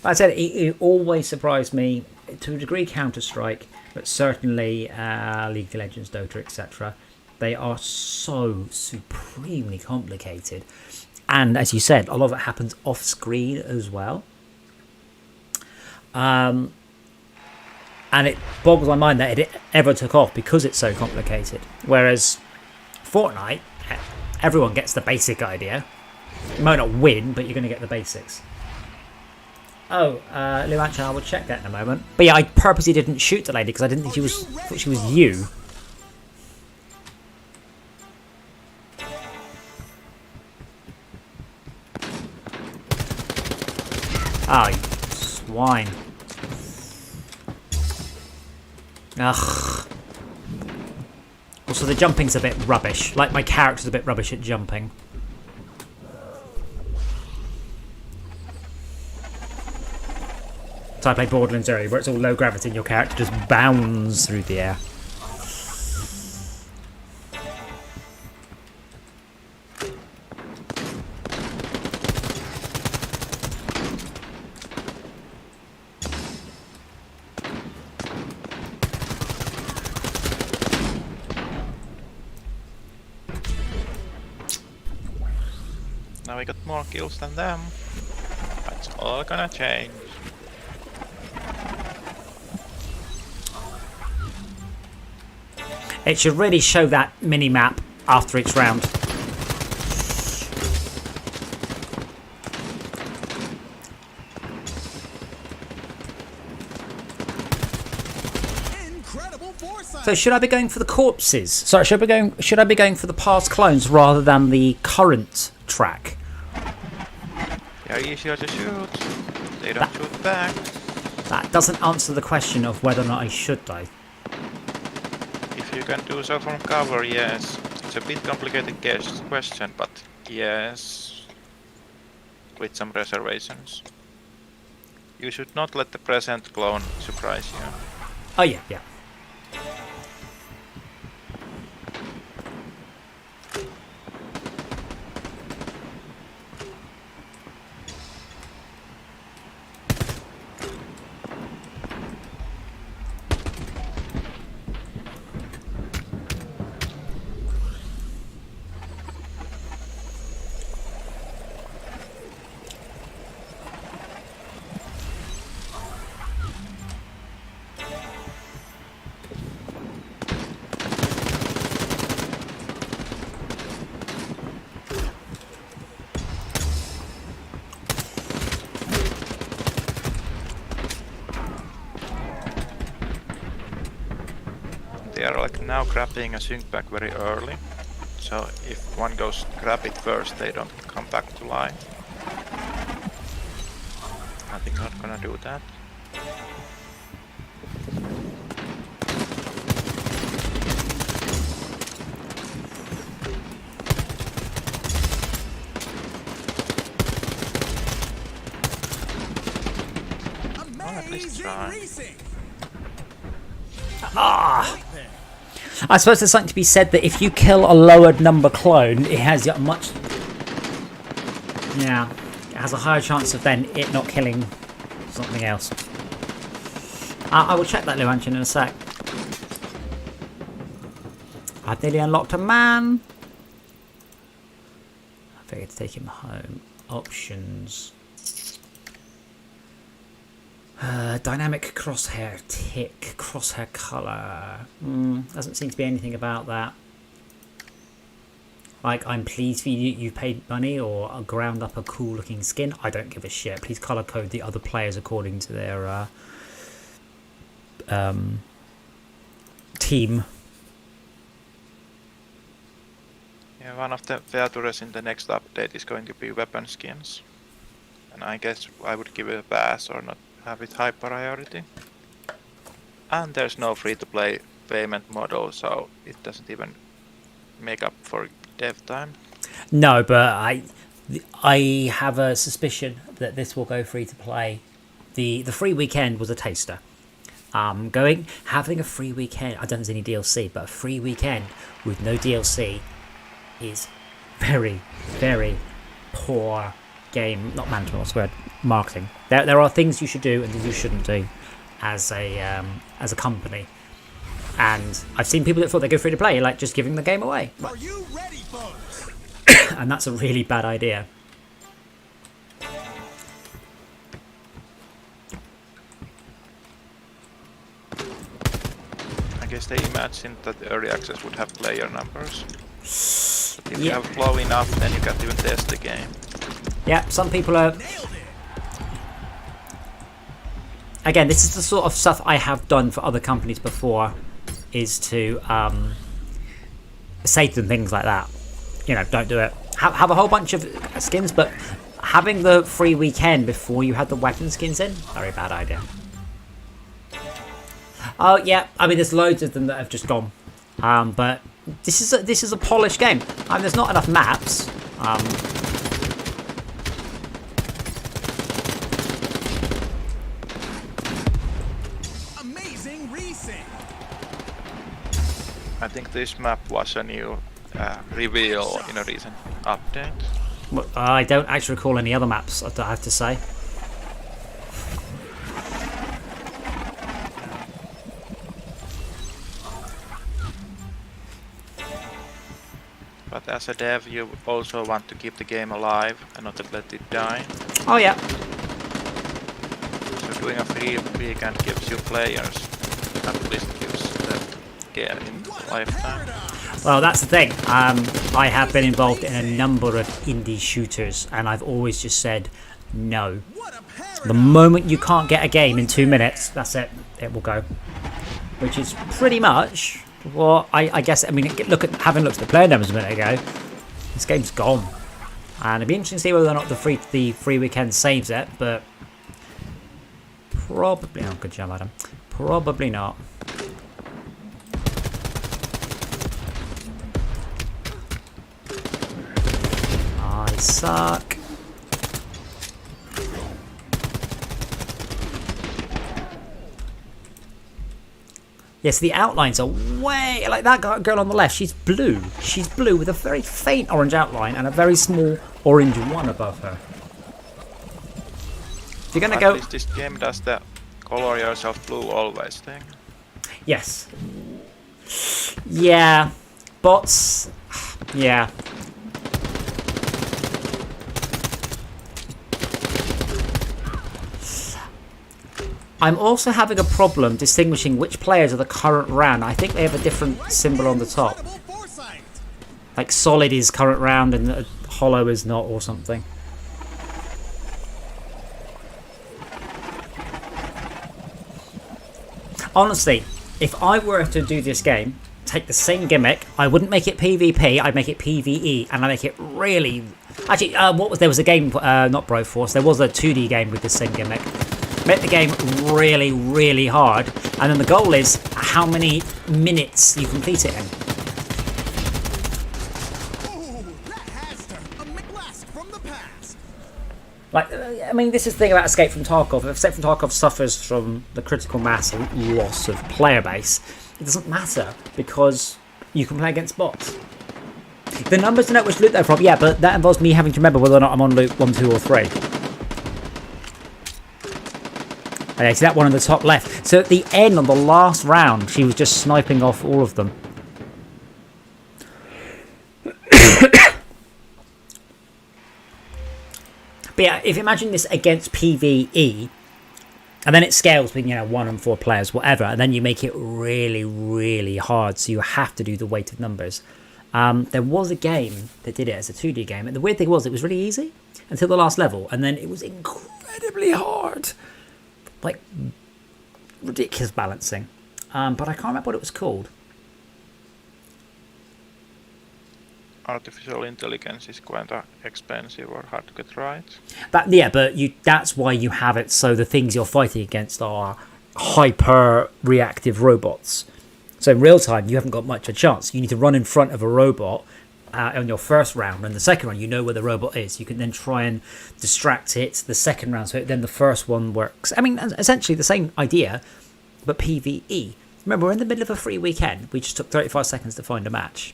A: Like I said, it always surprised me, to a degree Counter-Strike, but certainly League of Legends, Dota, etc. They are so supremely complicated. And as you said, a lot of it happens off screen as well. And it boggles my mind that it ever took off because it's so complicated. Whereas Fortnite, everyone gets the basic idea. You might not win, but you're going to get the basics. Oh, Luancha, I will check that in a moment. But yeah, I purposely didn't shoot the lady because I didn't think thought she was you. Ah, you swine. Ugh. Also, the jumping's a bit rubbish. Like, my character's a bit rubbish at jumping. So I played Borderlands earlier, where it's all low gravity and your character just bounds through the air.
B: Now we got more kills than them. That's all gonna change.
A: It should really show that mini-map after each round.
C: Incredible foresight.
A: So should I be going for the corpses? Sorry, should I be going for the past clones rather than the current track?
B: They're easier to shoot. They don't shoot back.
A: That doesn't answer the question of whether or not I should die.
B: If you can do so from cover, yes. It's a bit complicated question, but yes. With some reservations. You should not let the present clone surprise you.
A: Oh yeah, yeah.
B: They are like now grabbing a sync back very early. So if one goes grab it first, they don't come back to line. I think I'm not gonna do that.
C: Amazing
B: try.
C: racing.
A: I suppose there's something to be said that if you kill a lowered number clone, it has a much... Yeah, it has a higher chance of then it not killing something else. I will check that, Luanchin, in a sec. I've nearly unlocked a man. I figured to take him home. Options. Dynamic crosshair tick, crosshair colour. Doesn't seem to be anything about that. Like, I'm pleased for you, you paid money or ground up a cool looking skin. I don't give a shit. Please colour code the other players according to their team.
B: Yeah, one of the features in the next update is going to be weapon skins. And I guess I would give it a pass or not have it high priority. And there's no free-to-play payment model, so it doesn't even make up for dev time.
A: No, but I have a suspicion that this will go free to play. The free weekend was a taster. Having a free weekend, I don't think there's any DLC, but a free weekend with no DLC is very, very poor game, not management, what's the word? Marketing. There are things you should do and things you shouldn't do as a company. And I've seen people that thought they go free to play, like just giving the game away.
C: Are you ready, folks?
A: And that's a really bad idea.
B: I guess they imagined that the early access would have player numbers. But if you
A: Yeah.
B: have low enough, then you can't even test the game.
A: Yeah, some people are... Again, this is the sort of stuff I have done for other companies before, is to say to them things like that. You know, don't do it. Have a whole bunch of skins, but having the free weekend before you had the weapon skins in, very bad idea. Oh yeah, I mean there's loads of them that have just gone, but this is a polished game. I mean, there's not enough maps.
C: Amazing resync.
B: I think this map was a new reveal in a recent update.
A: I don't actually recall any other maps, I have to say.
B: But as a dev, you also want to keep the game alive and not let it die.
A: Oh yeah.
B: So doing a free weekend gives you players, at least gives the game in lifetime.
A: Well, that's the thing. I have been involved in a number of indie shooters, and I've always just said no.
C: What a paradox.
A: The moment you can't get a game in 2 minutes, that's it. It will go. Which is pretty much what I guess. I mean, having looked at the player numbers a minute ago, this game's gone. And it'd be interesting to see whether or not the free weekend saves it, but probably. Oh, good job, Adam. Probably not. I suck. Yes, the outlines are way... Like that girl on the left, she's blue. She's blue with a very faint orange outline and a very small orange one above her. If you're going to go...
B: At least this game does the color yourself blue always thing.
A: Yes. Yeah. Bots... Yeah. I'm also having a problem distinguishing which players are the current round. I think they have a different symbol on the top.
C: Incredible foresight.
A: Like solid is current round and hollow is not, or something. Honestly, if I were to do this game, take the same gimmick, I wouldn't make it PvP, I'd make it PvE, and I'd make it really... Actually, there was a game, not Broforce, there was a 2D game with the same gimmick. Make the game really, really hard, and then the goal is how many minutes you complete it in.
C: Ooh, that has to a blast from the past.
A: Like, I mean, this is the thing about Escape from Tarkov. If Escape from Tarkov suffers from the critical mass loss of player base, it doesn't matter because you can play against bots. The numbers to know which loot they're from, yeah, but that involves me having to remember whether or not I'm on loot 1, 2, or 3. Okay, see that one on the top left. So at the end, on the last round, she was just sniping off all of them. But yeah, if you imagine this against PvE, and then it scales with, 1 and 4 players, whatever, and then you make it really, really hard, so you have to do the weight of numbers. There was a game that did it as a 2D game, and the weird thing was it was really easy until the last level, and then it was incredibly hard. Like, ridiculous balancing. But I can't remember what it was called.
B: Artificial intelligence is quite expensive or hard to get right.
A: Yeah, but that's why you have it, so the things you're fighting against are hyper-reactive robots. So in real time, you haven't got much of a chance. You need to run in front of a robot on your first round, and the second round you know where the robot is. You can then try and distract it the second round, so then the first one works. I mean, essentially the same idea, but PvE. Remember, we're in the middle of a free weekend. We just took 35 seconds to find a match.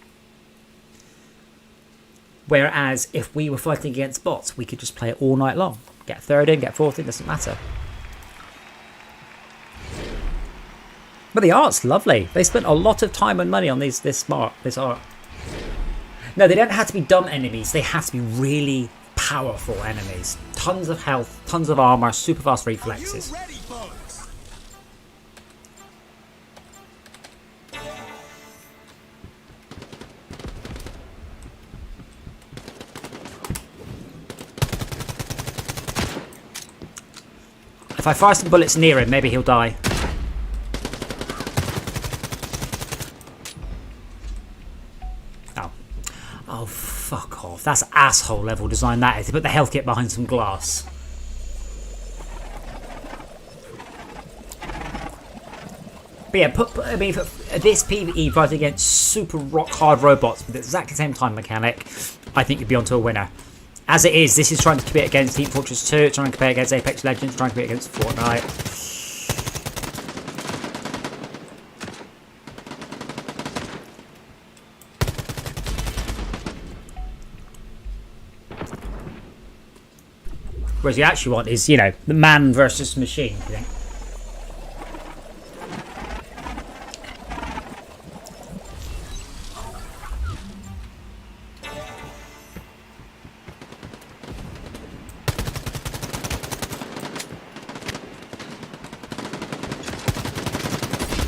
A: Whereas if we were fighting against bots, we could just play it all night long. Get third in, get fourth in, doesn't matter. But the art's lovely. They spent a lot of time and money on this art. No, they don't have to be dumb enemies. They have to be really powerful enemies. Tons of health, tons of armor, super fast reflexes.
C: Ready, folks?
A: If I fire some bullets near him, maybe he'll die. Oh. Oh, fuck off. That's asshole level design, that is. To put the health kit behind some glass. But yeah, I mean, for this PvE fight against super rock hard robots with the exact same time mechanic, I think you'd be onto a winner. As it is, this is trying to compete against Team Fortress 2, it's trying to compete against Apex Legends, trying to compete against Fortnite. Whereas you actually want is, you know, the man versus machine, you think.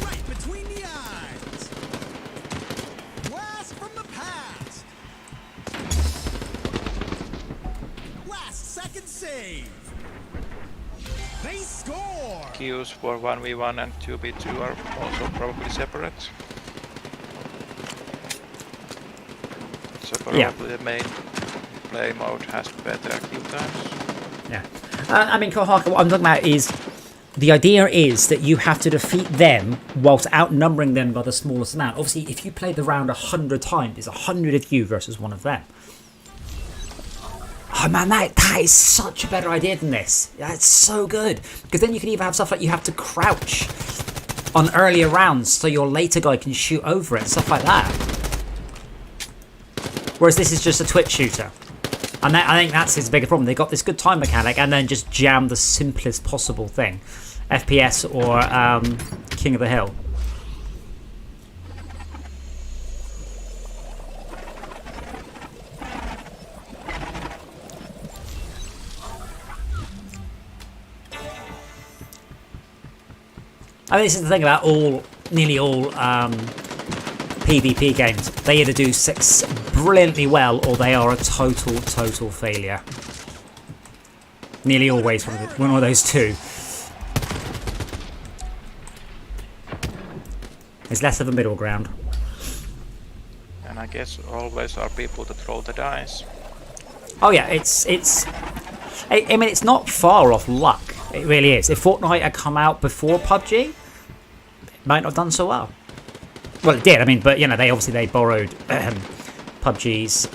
C: Right between the eyes. Blast from the past. Last second save. They score.
B: Queues for 1v1 and 2v2 are also probably separate. So probably the main play mode has better kill times.
A: Yeah. I mean, Kohaka, what I'm talking about is the idea is that you have to defeat them whilst outnumbering them by the smallest amount. Obviously, if you play the round 100 times, it's 100 of you versus one of them. Oh man, that is such a better idea than this. That's so good. Because then you can even have stuff like you have to crouch on earlier rounds so your later guy can shoot over it, stuff like that. Whereas this is just a twitch shooter. And I think that's his biggest problem. They got this good time mechanic and then just jam the simplest possible thing. FPS or King of the Hill. I mean, this is the thing about nearly all PvP games. They either do brilliantly well or they are a total failure. Nearly always one of those two. There's less of a middle ground.
B: And I guess always are people that roll the dice.
A: Oh yeah, I mean, it's not far off luck. It really is. If Fortnite had come out before PUBG, it might not have done so well. Well, it did. I mean, but you know, they borrowed PUBG's.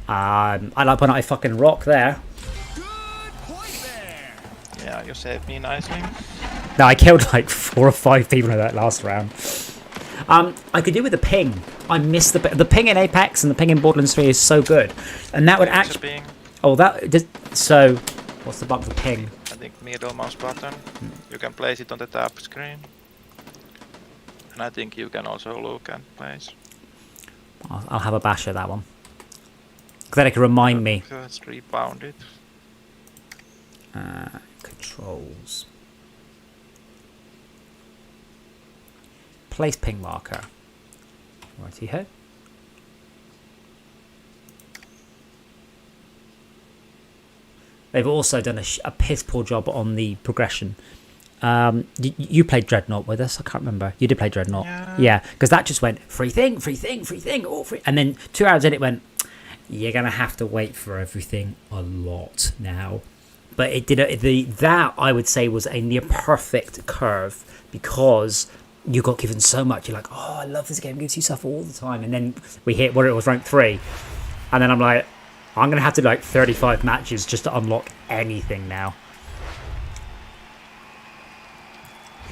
A: I like when I fucking rock there.
C: Good point there.
B: Yeah, you saved me nicely.
A: No, I killed like 4 or 5 people in that last round. I could do with the ping. I miss the ping in Apex and the ping in Borderlands 3 is so good, and that would actually. Oh, so. What's the button for ping?
B: I think middle mouse button. You can place it on the top screen, and I think you can also look and place.
A: I'll have a bash at that one. Because then it can remind me.
B: Let's rebound it.
A: Controls. Place ping marker. Righty-ho. They've also done a piss poor job on the progression. You played Dreadnought with us. I can't remember. You did play Dreadnought. Yeah, because that just went free thing, all free. And then 2 hours in, it went. You're gonna have to wait for everything a lot now. But it did that I would say was a near perfect curve because you got given so much. You're like, oh, I love this game. It gives you stuff all the time. And then we hit what it was, rank 3, and then I'm like, I'm gonna have to do like 35 matches just to unlock anything now.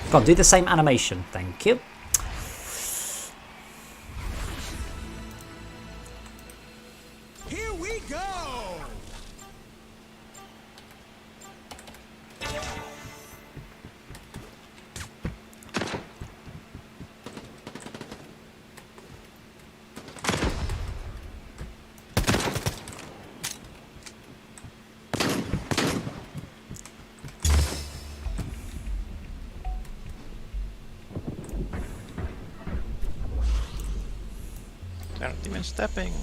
A: Go on, do the same animation. Thank you.
B: They're not even stepping.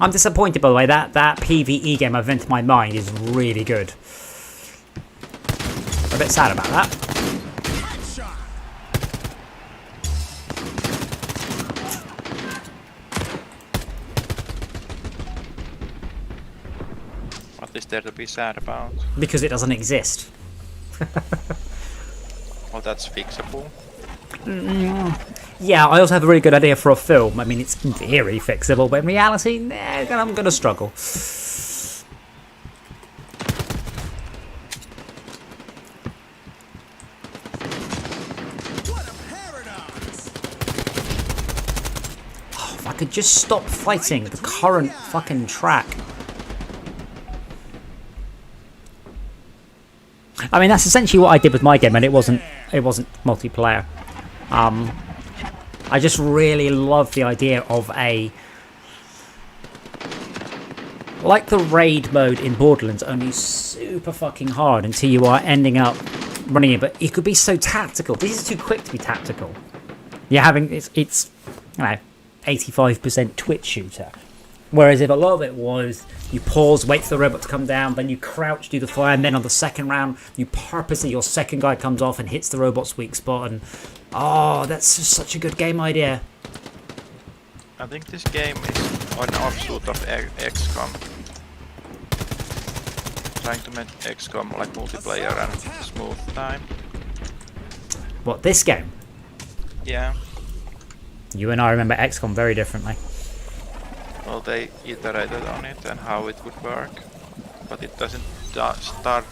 A: I'm disappointed, by the way. That PvE game I've into my mind is really good. A bit sad about that.
C: Headshot.
B: What is there to be sad about?
A: Because it doesn't exist.
B: Well, that's fixable.
A: Yeah, I also have a really good idea for a film. I mean, it's in theory fixable, but in reality, nah, I'm going to struggle.
C: What a paradox.
A: Oh, if I could just stop fighting the current fucking track. I mean, that's essentially what I did with my game, and it wasn't multiplayer. I just really love the idea of like the raid mode in Borderlands, only super fucking hard until you are ending up running it. But it could be so tactical. This is too quick to be tactical. You're having it's you know 85% twitch shooter. Whereas if a lot of it was you pause, wait for the robot to come down, then you crouch, do the fire, and then on the second round, you purposely, your second guy comes off and hits the robot's weak spot, and oh, that's just such a good game idea.
B: I think this game is an offshoot of XCOM. Trying to make XCOM like multiplayer and smooth time.
A: What, this game?
B: Yeah.
A: You and I remember XCOM very differently.
B: Well, they iterated on it and how it would work, but it doesn't start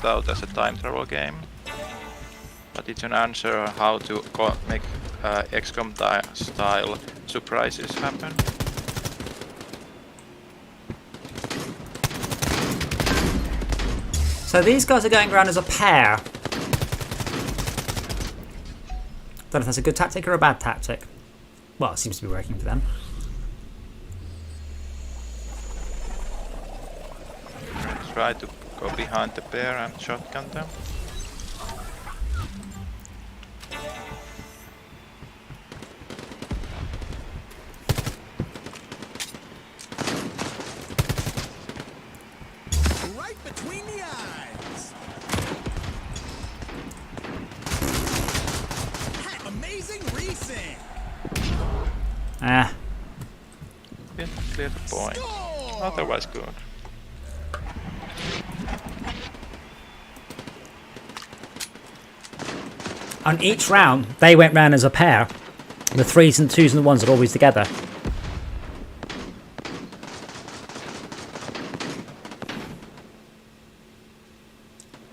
B: out as a time travel game. But it's an answer how to make XCOM style surprises happen.
A: So these guys are going around as a pair. Don't know if that's a good tactic or a bad tactic. Well, it seems to be working for them.
B: Try to go behind the pair and shotgun them.
C: Right between the eyes. Amazing resync.
B: Didn't clear the point.
C: Score!
B: Otherwise good.
A: On each round, they went round as a pair. The 3s and 2s and the 1s are always together.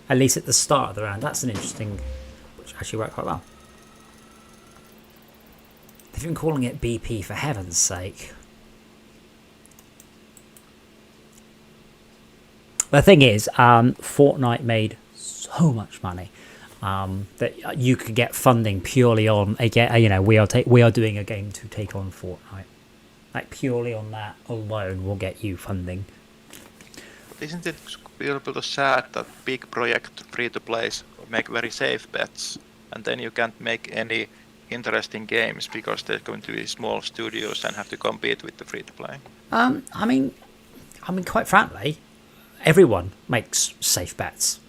A: At least at the start of the round. That's an interesting... which actually worked quite well. They've been calling it BP for heaven's sake. The thing is, Fortnite made so much money that you could get funding purely on you know, we are doing a game to take on Fortnite. Like purely on that alone will get you funding.
B: Isn't it a little bit sad that big project free-to-plays make very safe bets, and then you can't make any interesting games because they're going to be small studios and have to compete with the free-to-play?
A: I mean, quite frankly, everyone makes safe bets.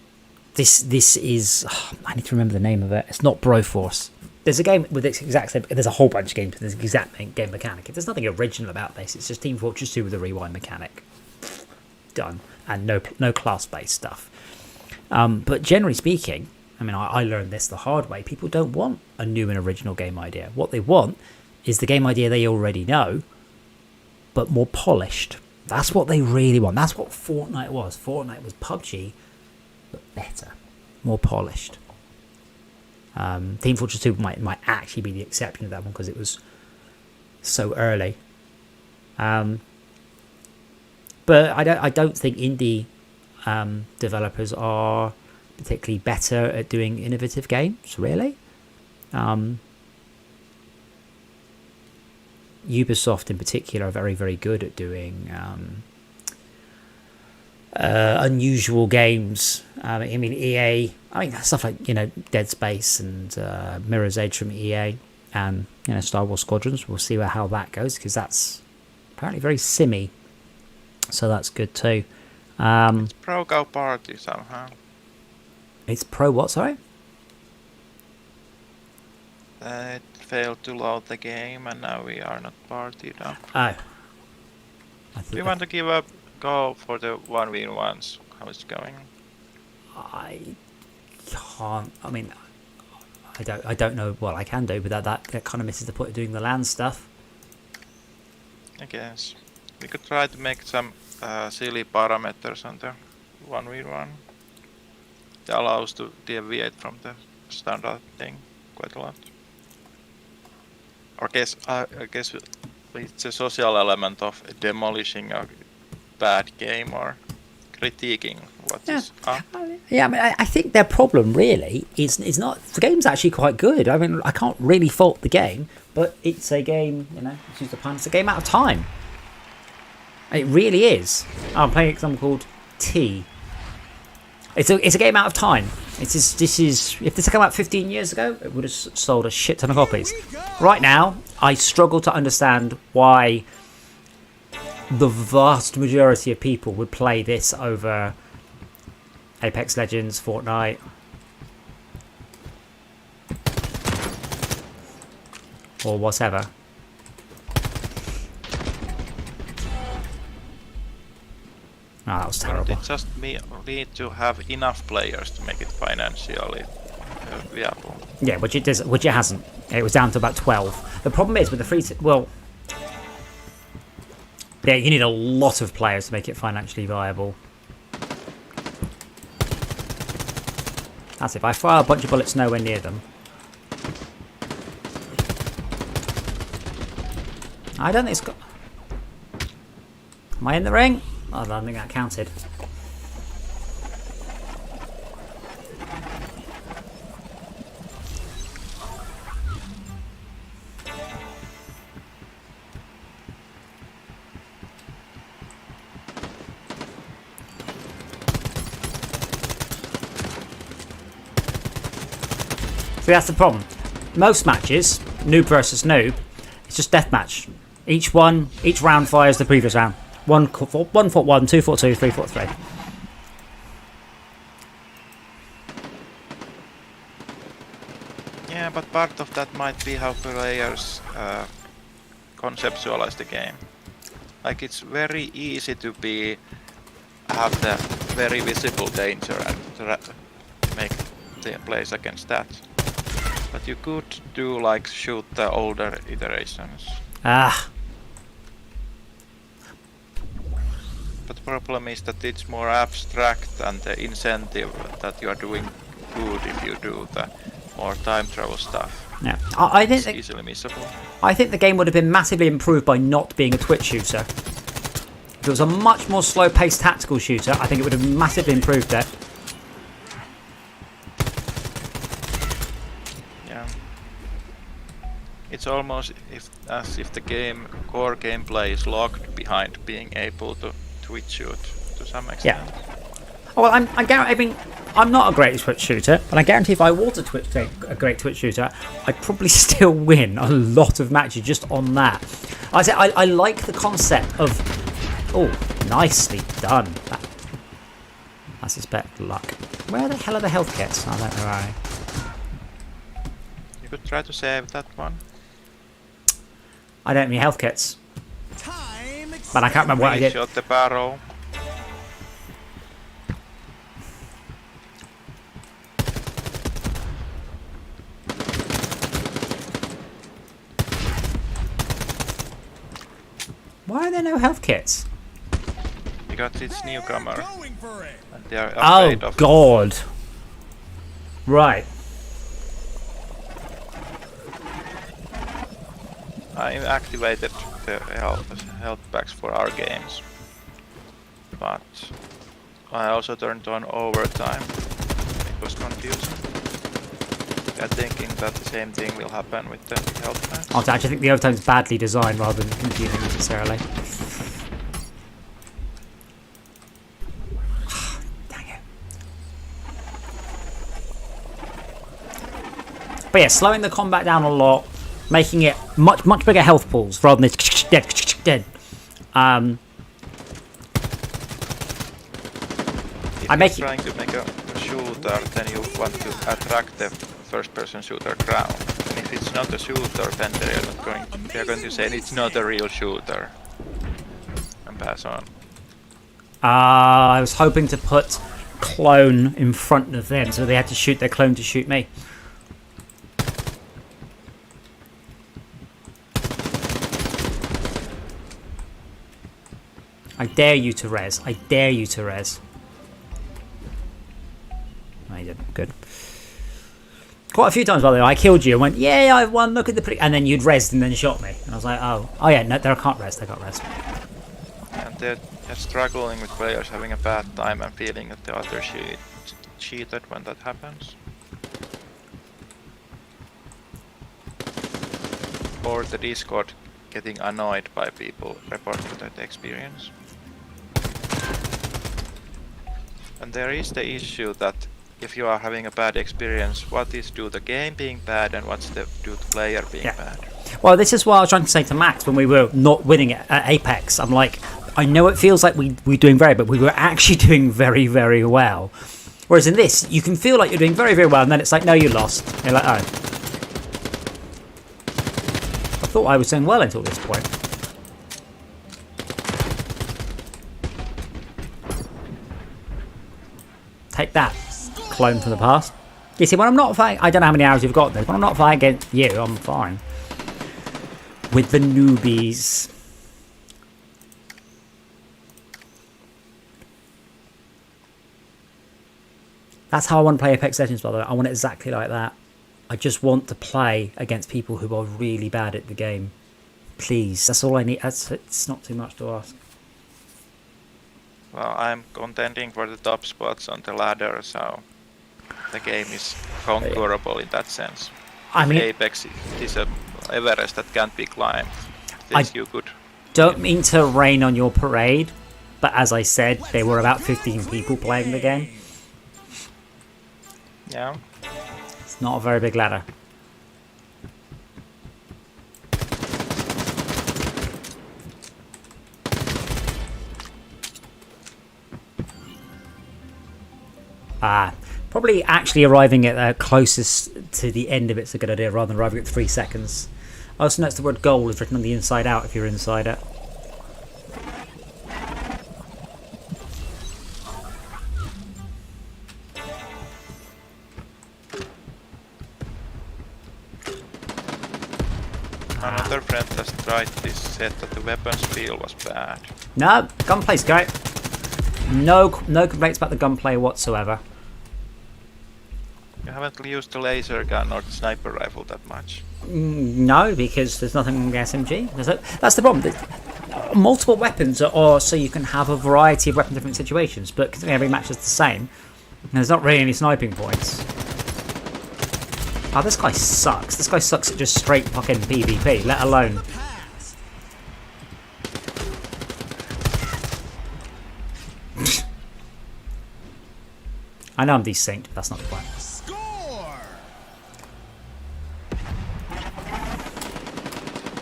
A: This is... I need to remember the name of it. It's not Broforce. There's a game with this exact same... There's a whole bunch of games with this exact game mechanic. There's nothing original about this. It's just Team Fortress 2 with a rewind mechanic. Done. And no class-based stuff. But generally speaking, I mean, I learned this the hard way. People don't want a new and original game idea. What they want is the game idea they already know, but more polished. That's what they really want. That's what Fortnite was. Fortnite was PUBG, but better, more polished. Team Fortress 2 might actually be the exception of that one because it was so early. But I don't think indie developers are particularly better at doing innovative games, really. Ubisoft in particular are very, very good at doing unusual games. I mean, EA. I mean, stuff like Dead Space and Mirror's Edge from EA, and Star Wars Squadrons. We'll see how that goes because that's apparently very simmy. So that's good too.
B: It's Pro Go Party somehow.
A: It's pro what? Sorry.
B: It failed to load the game, and now we are not partied up.
A: Oh.
B: We want to give a go for the 1v1s. How it's going?
A: I can't. I mean, I don't know what I can do, but that kind of misses the point of doing the LAN stuff.
B: I guess we could try to make some silly parameters on the 1v1. It allows to deviate from the standard thing quite a lot. I guess it's a social element of demolishing a bad game or critiquing what is up.
A: Yeah, I mean, I think their problem really is not the game's actually quite good. I mean, I can't really fault the game, but it's a game. Excuse the pun. It's a game out of time. It really is. I'm playing something called T. It's a game out of time. This is if this had come out 15 years ago, it would have sold a shit ton of copies. Right now, I struggle to understand why the vast majority of people would play this over Apex Legends, Fortnite. Or whatever. Oh, that was terrible.
B: It just need to have enough players to make it financially viable.
A: Yeah, which it hasn't. It was down to about 12. The problem is with the free... yeah, you need a lot of players to make it financially viable. That's if I fire a bunch of bullets nowhere near them. I don't think it's got... Am I in the ring? Oh, I don't think that counted. See, that's the problem. Most matches, noob versus noob, it's just deathmatch. Each round fires the previous round. 1 fought 1, 2 fought 2, 3 fought 3.
B: Yeah, but part of that might be how players conceptualize the game. Like it's very easy to have the very visible danger and make the plays against that. But you could do like shoot the older iterations. But the problem is that it's more abstract and the incentive that you are doing good if you do the more time travel stuff.
A: Yeah, I think
B: it's easily missable.
A: I think the game would have been massively improved by not being a twitch shooter. If it was a much more slow-paced tactical shooter, I think it would have massively improved it.
B: Yeah. It's almost as if the core gameplay is locked behind being able to twitch shoot to some extent.
A: Yeah. Oh, well, I mean, I'm not a great Twitch shooter, but I guarantee if I was a great Twitch shooter, I'd probably still win a lot of matches just on that. I like the concept of... Oh, nicely done. I suspect luck. Where the hell are the health kits? I don't know where I...
B: You could try to save that one.
A: I don't have any health kits. But I can't remember what I did.
B: Shot the barrel.
A: Why are there no health kits?
B: Because it's newcomer. And they are afraid of...
A: God. Right.
B: I activated the health packs for our games. But I also turned on overtime. It was confusing. I'm thinking that the same thing will happen with the health packs.
A: I actually think the overtime is badly designed rather than confusing necessarily. But yeah, slowing the combat down a lot, making it much bigger health pools rather than this dead.
B: If you're trying to make a shooter, then you want to attract the first-person shooter crowd. And if it's not a shooter, then they're going to say it's not a real shooter and pass on.
A: I was hoping to put clone in front of them, so they had to shoot their clone to shoot me. I dare you to res. I dare you to res. No, you didn't. Good. Quite a few times, by the way, I killed you and went, "Yeah, I won. Look at the and then you'd resed and then shot me, and I was like, "Oh yeah, no, they can't res. They got res."
B: And they're struggling with players having a bad time and feeling that the other cheated when that happens. Or the Discord getting annoyed by people reporting that experience. And there is the issue that if you are having a bad experience, what is due to the game being bad and what's due to the player being bad?
A: Well, this is what I was trying to say to Max when we were not winning at Apex. I'm like, I know it feels like we're doing very, but we were actually doing very, very well. Whereas in this, you can feel like you're doing very, very well, and then it's like, no, you lost. You're like, oh. I thought I was doing well until this point. Take that, clone from the past. You see, when I'm not fighting, I don't know how many hours you've got there. When I'm not fighting against you, I'm fine. With the newbies. That's how I want to play Apex Legends, by the way. I want it exactly like that. I just want to play against people who are really bad at the game. Please, that's all I need. It's not too much to ask.
B: Well, I'm contending for the top spots on the ladder, so the game is conquerable in that sense.
A: I mean,
B: Apex is a Everest that can't be climbed. Things you could.
A: Don't mean to rain on your parade, but as I said, there were about 15 people playing the game.
B: Yeah.
A: It's not a very big ladder. Probably actually arriving at closest to the end of it's a good idea rather than arriving at 3 seconds. I also noticed the word goal is written on the inside out if you're inside it.
B: Another friend has tried this, said that the weapons feel was bad.
A: No, gunplay's great. No complaints about the gunplay whatsoever.
B: You haven't used the laser gun or the sniper rifle that much.
A: No, because there's nothing on the SMG. That's the problem. Multiple weapons are so you can have a variety of weapons in different situations, but considering every match is the same, there's not really any sniping points. Oh, this guy sucks. This guy sucks at just straight fucking PvP, let alone... I know I'm desynced, but that's not the point.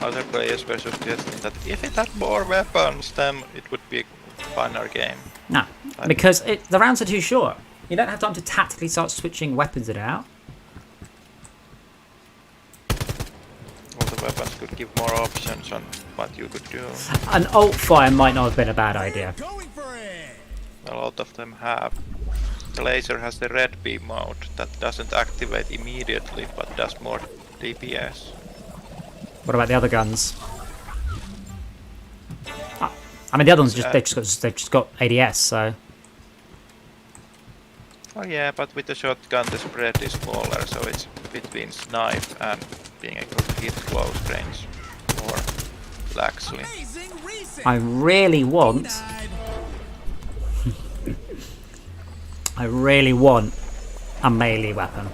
B: Other players were suggesting that if it had more weapons, then it would be a funner game.
A: No, because the rounds are too short. You don't have time to tactically start switching weapons in and out.
B: All the weapons could give more options on what you could do.
A: An alt fire might not have been a bad idea.
B: A lot of them have. The laser has the red beam mode that doesn't activate immediately but does more DPS.
A: What about the other guns? I mean, the other ones they've just got ADS, so.
B: Oh yeah, but with the shotgun the spread is smaller, so it's between snipe and being able to hit close range more laxly.
A: I really want. I really want a melee weapon.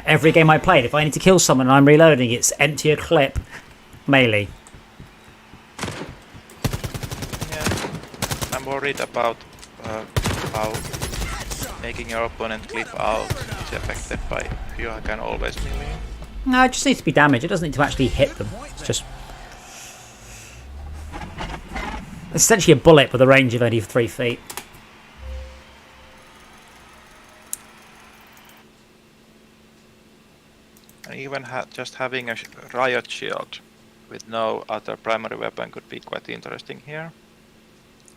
A: Every game I played, if I need to kill someone and I'm reloading, it's empty a clip, melee.
B: Yeah, I'm worried about how making your opponent clip out is affected by you can always melee.
A: No, it just needs to be damage. It doesn't need to actually hit them. It's just essentially a bullet with a range of only 3 feet.
B: And even just having a riot shield with no other primary weapon could be quite interesting here.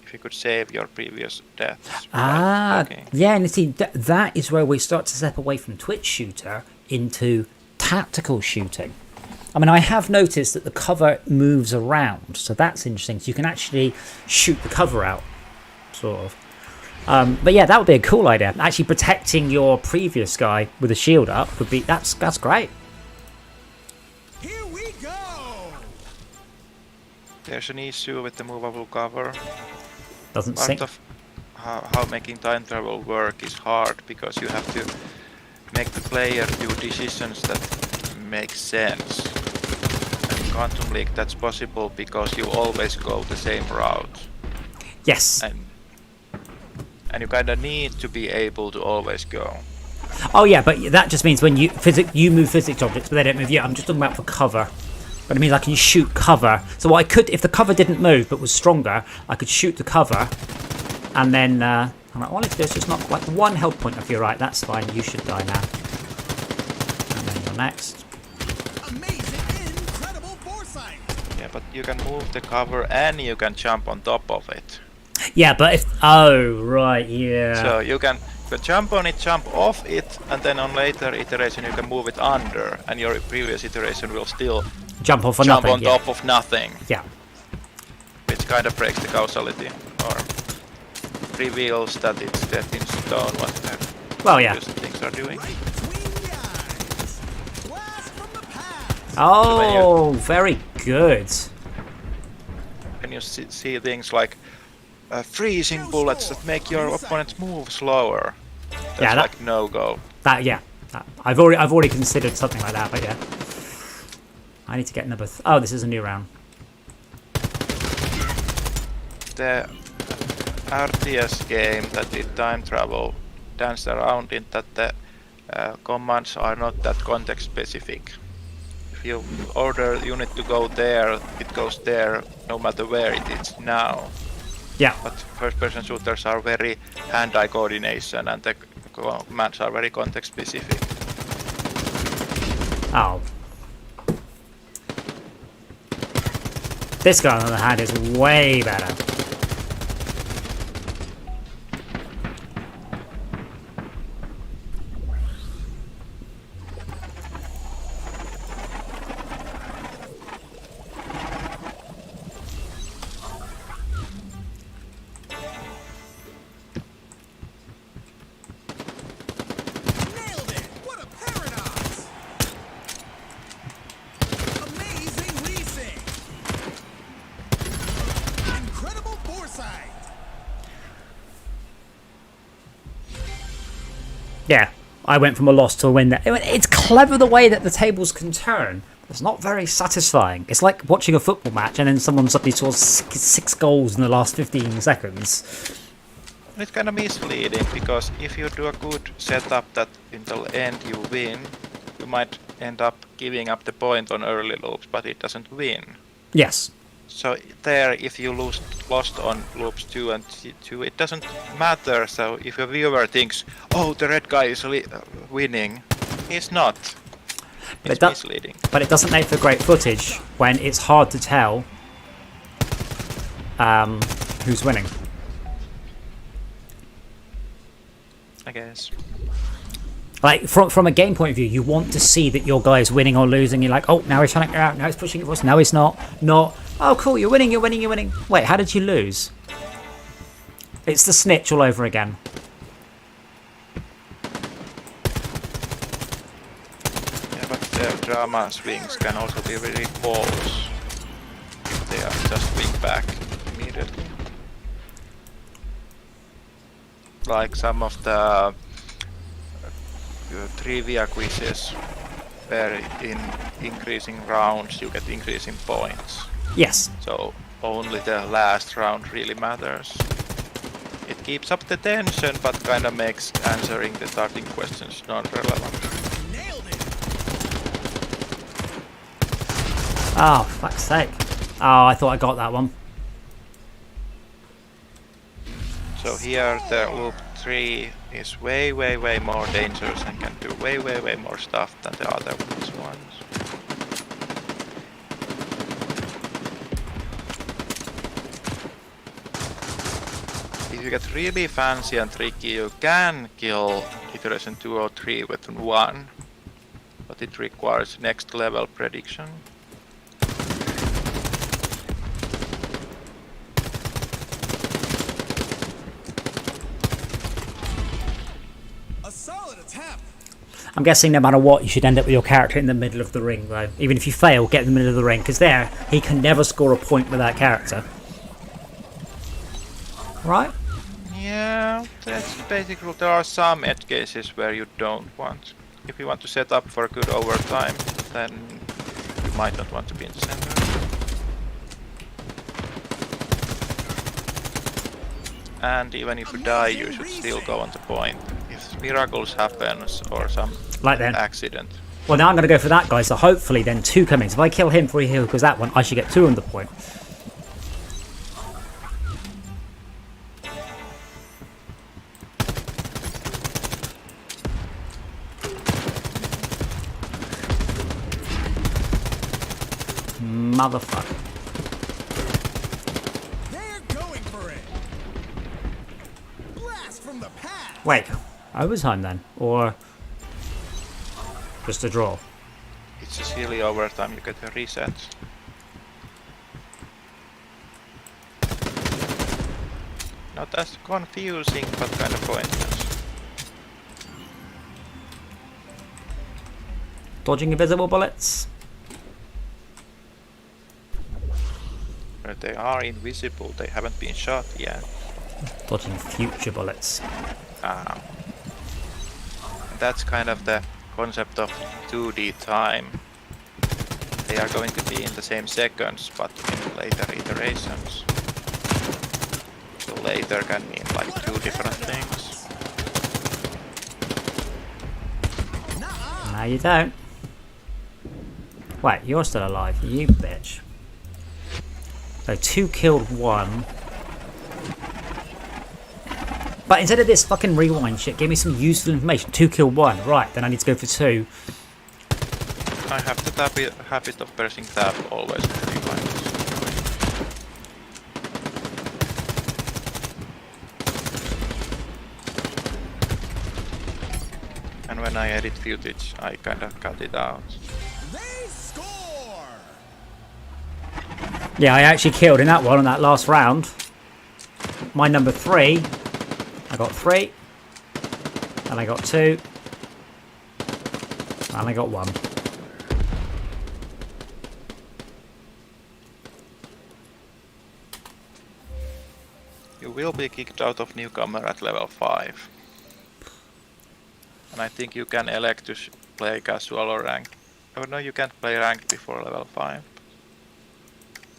B: If you could save your previous deaths.
A: Yeah, and you see, that is where we start to step away from Twitch shooter into tactical shooting. I mean, I have noticed that the cover moves around, so that's interesting. So you can actually shoot the cover out, sort of. But yeah, that would be a cool idea. Actually protecting your previous guy with a shield up would be that's great.
C: Here we go.
B: There's an issue with the movable cover.
A: Doesn't
B: Part
A: sink.
B: of how making time travel work is hard because you have to make the player do decisions that make sense. And in Quantum League that's possible because you always go the same route.
A: Yes.
B: And you kinda need to be able to always go.
A: Oh yeah, but that just means when you move physics objects, but they don't move you. I'm just talking about for cover. But it means I can shoot cover. So what I could, if the cover didn't move but was stronger, I could shoot the cover, and then all I need to do is just knock like 1 health point off you. Right, that's fine. You should die now. And then you're next.
C: Amazing, incredible foresight.
B: Yeah, but you can move the cover and you can jump on top of it.
A: Yeah, but if right, yeah.
B: So you can jump on it, jump off it, and then on later iteration you can move it under, and your previous iteration will still
A: jump off for
B: jump
A: nothing.
B: on top of nothing.
A: Yeah.
B: Which kind of breaks the causality, or reveals that it's set in stone what
A: Well, yeah.
B: these things are doing.
C: Right between the eyes. Blast from the past.
A: Oh, very good.
B: When you see things like freezing bullets that make your opponents move slower, that's
A: Yeah,
B: like no-go.
A: I've already considered something like that, but yeah. I need to get another. Oh, this is a new round.
B: The RTS game that did time travel danced around in that the commands are not that context specific. If you order the unit to go there, it goes there no matter where it is now.
A: Yeah.
B: But first-person shooters are very hand-eye coordination, and the commands are very context specific.
A: Oh. This guy on the other hand is way better.
C: Nailed it. What a paradox. Amazing leasing. Incredible foresight.
A: Yeah, I went from a loss to a win there. It's clever the way that the tables can turn. It's not very satisfying. It's like watching a football match and then someone suddenly scores 6 goals in the last 15 seconds.
B: It's kind of misleading, because if you do a good setup that until end you win, you might end up giving up the point on early loops, but it doesn't win.
A: Yes.
B: So there, if you lost on loops 2 and 2, it doesn't matter. So if a viewer thinks, oh, the red guy is winning, he's not. It's misleading.
A: But it doesn't make for great footage when it's hard to tell who's winning.
B: I guess.
A: Like, from a game point of view, you want to see that your guy is winning or losing. You're like, oh, now he's trying to get out, now he's pushing it for us, now he's not. Oh, cool, you're winning. Wait, how did you lose? It's the snitch all over again.
B: Yeah, but the drama swings can also be very false. They are just swing back immediately. Like some of the trivia quizzes where in increasing rounds you get increasing points.
A: Yes.
B: So only the last round really matters. It keeps up the tension, but kind of makes answering the starting questions non-relevant.
C: Nailed it.
A: Oh, fuck's sake. Oh, I thought I got that one.
B: So here the loop 3 is way more dangerous and can do way more stuff than the other ones. If you get really fancy and tricky, you can kill iteration 2 or 3 with 1, but it requires next level prediction.
C: A solid attempt.
A: I'm guessing no matter what, you should end up with your character in the middle of the ring, though. Even if you fail, get in the middle of the ring, because there, he can never score a point with that character. Right?
B: Yeah, that's basic rule. There are some edge cases where you don't want. If you want to set up for good overtime, then you might not want to be in the center. And even if you die, you should still go on the point. If miracles happen or some
A: Like then.
B: accident.
A: Well, now I'm going to go for that guy, so hopefully then 2 come in. So if I kill him before he kills that one, I should get 2 on the point. Motherfucker.
C: They're going for it. Blast from the past.
A: Wait, overtime then? Or just a draw?
B: It's a silly overtime, you get a reset. Not as confusing, but kind of pointless.
A: Dodging invisible bullets?
B: But they are invisible, they haven't been shot yet.
A: Dodging future bullets.
B: And that's kind of the concept of 2D time. They are going to be in the same seconds, but in later iterations. So later can mean like 2 different things.
A: No, you don't. Wait, you're still alive, you bitch. So 2 killed 1. But instead of this fucking rewind shit, give me some useful information. 2 killed 1. Right, then I need to go for 2.
B: I have the habit of pressing tab always with rewinds. And when I edit footage, I kinda cut it out.
C: They score.
A: Yeah, I actually killed in that one on that last round. My number 3. I got 3. And I got 2. And I got 1.
B: You will be kicked out of newcomer at level 5. And I think you can elect to play casual or ranked. Oh no, you can't play ranked before level 5.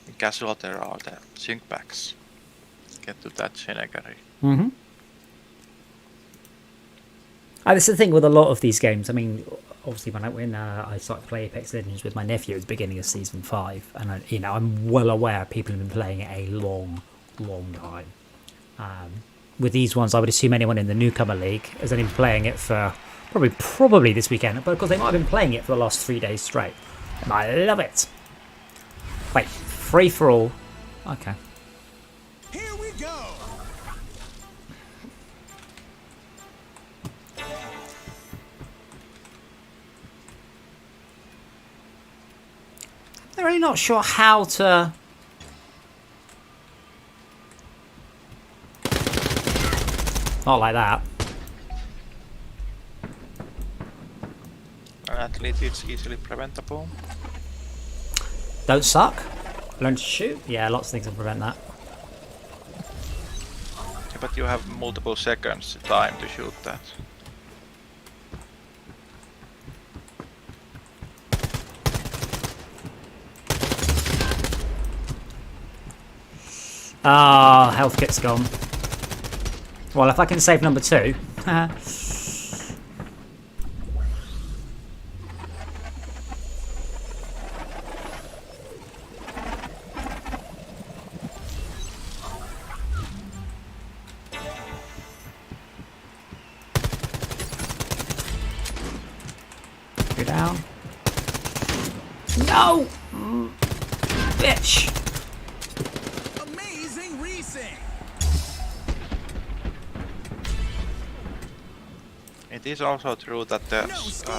B: In casual there are the sync packs. Get to that Shinegari.
A: Mm-hmm. This is the thing with a lot of these games. I mean, obviously when I started to play Apex Legends with my nephew at the beginning of Season 5, and I'm well aware people have been playing it a long time. With these ones, I would assume anyone in the newcomer league has only been playing it for probably this weekend, but of course they might have been playing it for the last 3 days straight. And I love it. Wait, free for all. Okay.
C: Here we go.
A: I'm really not sure how to... Not like that.
B: At least it's easily preventable.
A: Don't suck. Learn to shoot. Yeah, lots of things will prevent that.
B: Yeah, but you have multiple seconds time to shoot that.
A: Ah, health kit's gone. Well, if I can save number 2. Go down. No! Bitch!
C: Amazing resync.
B: It is also true that the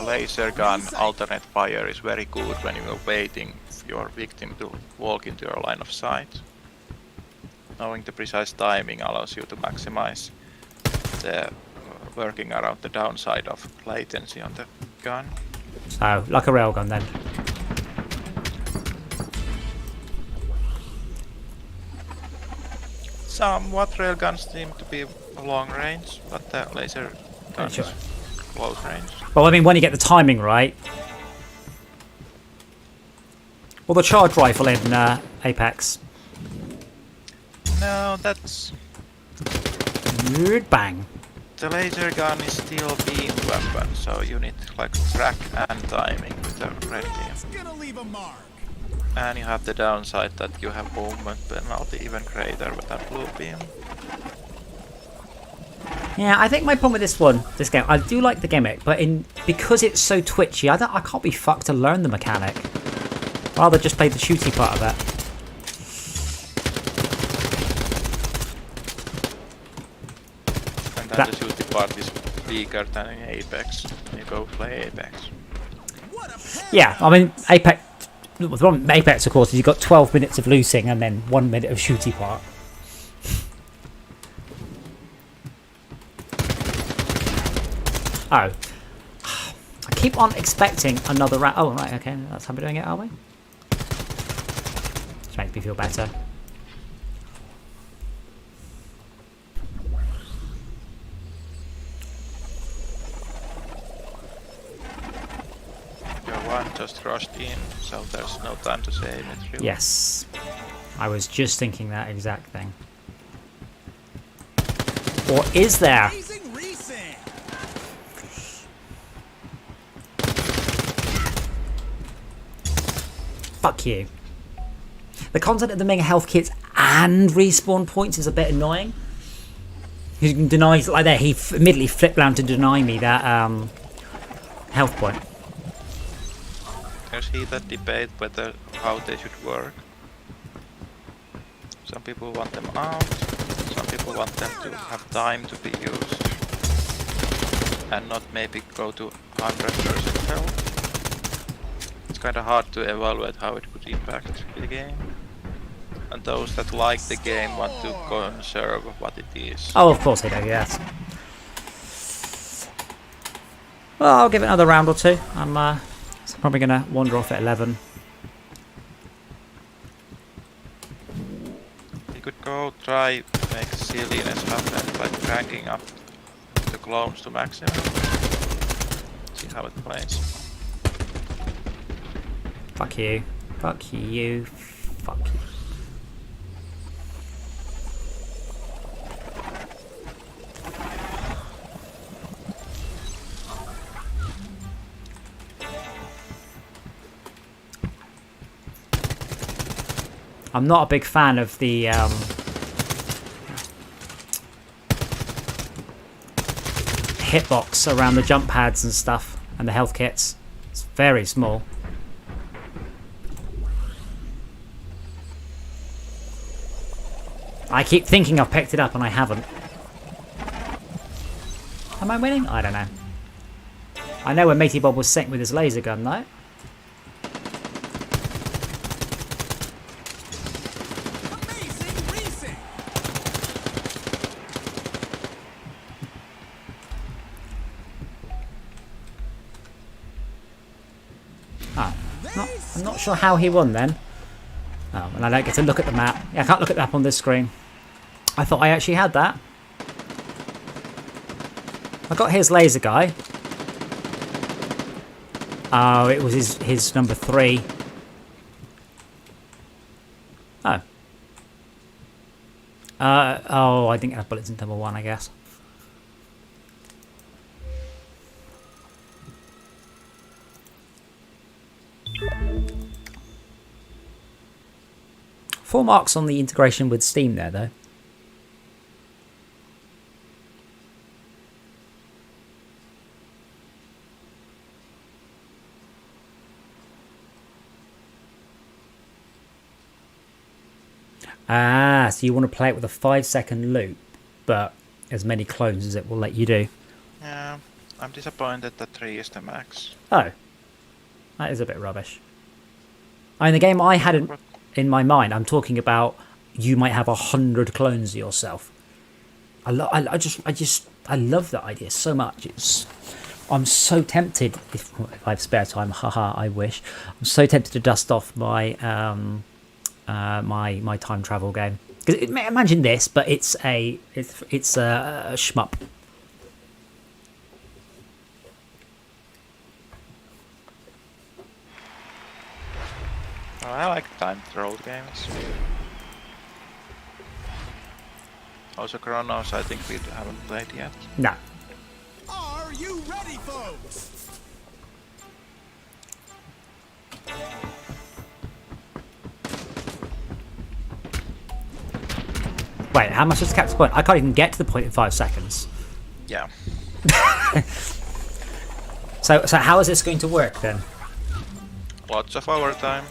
B: laser gun alternate fire is very good when you are waiting for your victim to walk into your line of sight. Knowing the precise timing allows you to maximize the working around the downside of latency on the gun.
A: So, like a railgun then.
B: Somewhat railguns seem to be long range, but the laser gun
A: Sure.
B: is close range.
A: Well, I mean, when you get the timing right. Well, the charge rifle in Apex.
B: No, that's...
A: Good bang.
B: The laser gun is still beam weapon, so you need like track and timing with the red beam.
C: It's gonna leave a mark.
B: And you have the downside that you have movement penalty even greater with that blue beam.
A: Yeah, I think my problem with this game, I do like the gimmick, but because it's so twitchy, I can't be fucked to learn the mechanic. Rather just play the shooty part of it.
B: And then the shooty part is weaker than in Apex. You go play Apex.
C: What a
A: Yeah, I mean, Apex, the problem with Apex, of course, is you've got 12 minutes of losing and then 1 minute of shooty part. Oh. I keep on expecting another round. Oh, right, okay, that's how we're doing it, are we? Which makes me feel better.
B: Your one just rushed in, so there's no time to save it really.
A: Yes. I was just thinking that exact thing. Or is there?
C: amazing resync.
A: Fuck you. The concept of them being health kits and respawn points is a bit annoying. You can deny, like there, he immediately flipped round to deny me that health point.
B: There's heated debate whether how they should work. Some people want them out, some people want them to have time to be used. And not maybe go to 100% health. It's kinda hard to evaluate how it could impact the game. And those that like the game want to conserve what it is.
A: Oh, of course they do, yes. Well, I'll give it another round or two. I'm probably going to wander off at 11.
B: You could go try make silliness happen by cranking up the clones to maximum. See how it plays.
A: Fuck you. Fuck you. Fuck you. I'm not a big fan of the hitbox around the jump pads and stuff and the health kits. It's very small. I keep thinking I've picked it up and I haven't. Am I winning? I don't know. I know when Matey Bob was sent with his laser gun though.
C: Amazing resync.
A: Oh, I'm not sure how he won then. Oh, and I don't get to look at the map. Yeah, I can't look at the map on this screen. I thought I actually had that. I got his laser guy. Oh, it was his number 3. Oh. Oh, I didn't have bullets in number 1, I guess. Full marks on the integration with Steam there, though. Ah, so you want to play it with a 5-second loop, but as many clones as it will let you do.
B: Yeah, I'm disappointed that 3 is the max.
A: Oh, that is a bit rubbish. I mean, the game I had in my mind, I'm talking about you might have 100 clones of yourself. I love that idea so much. I'm so tempted, if I have spare time, haha, I wish. I'm so tempted to dust off my my time travel game. Because imagine this, but it's a shmup.
B: Oh, I like time travel games. Also Chronos, I think we haven't played yet.
A: No.
C: Are you ready, folks?
A: Wait, how much does the capture point? I can't even get to the point in 5 seconds.
B: Yeah.
A: So how is this going to work then?
B: Lots of overtime.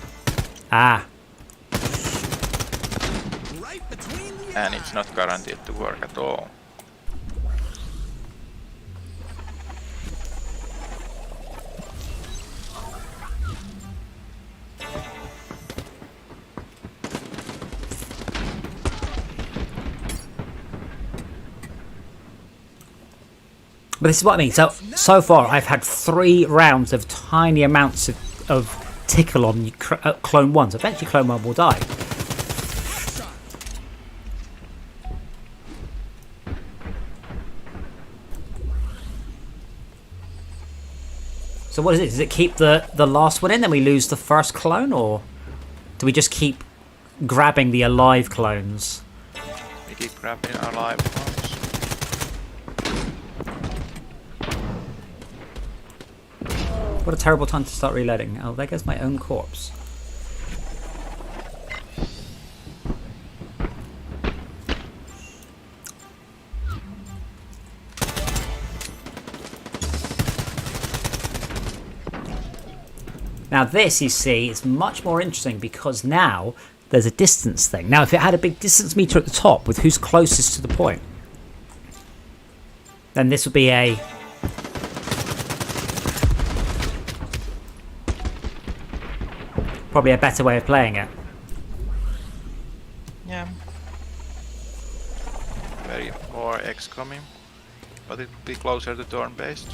A: Ah.
C: Right between the
B: And it's not guaranteed to work at all.
A: But this is what I mean. So far, I've had 3 rounds of tiny amounts of tickle on clone 1. So eventually clone 1 will die. So what is it? Does it keep the last one in, then we lose the first clone? Or do we just keep grabbing the alive clones?
B: We keep grabbing our live ones.
A: What a terrible time to start reloading. Oh, there goes my own corpse. Now this, you see, is much more interesting because now there's a distance thing. Now if it had a big distance meter at the top with who's closest to the point, then this would be a... probably a better way of playing it.
B: Yeah. Very more XCOM-y, but it would be closer to turn-based.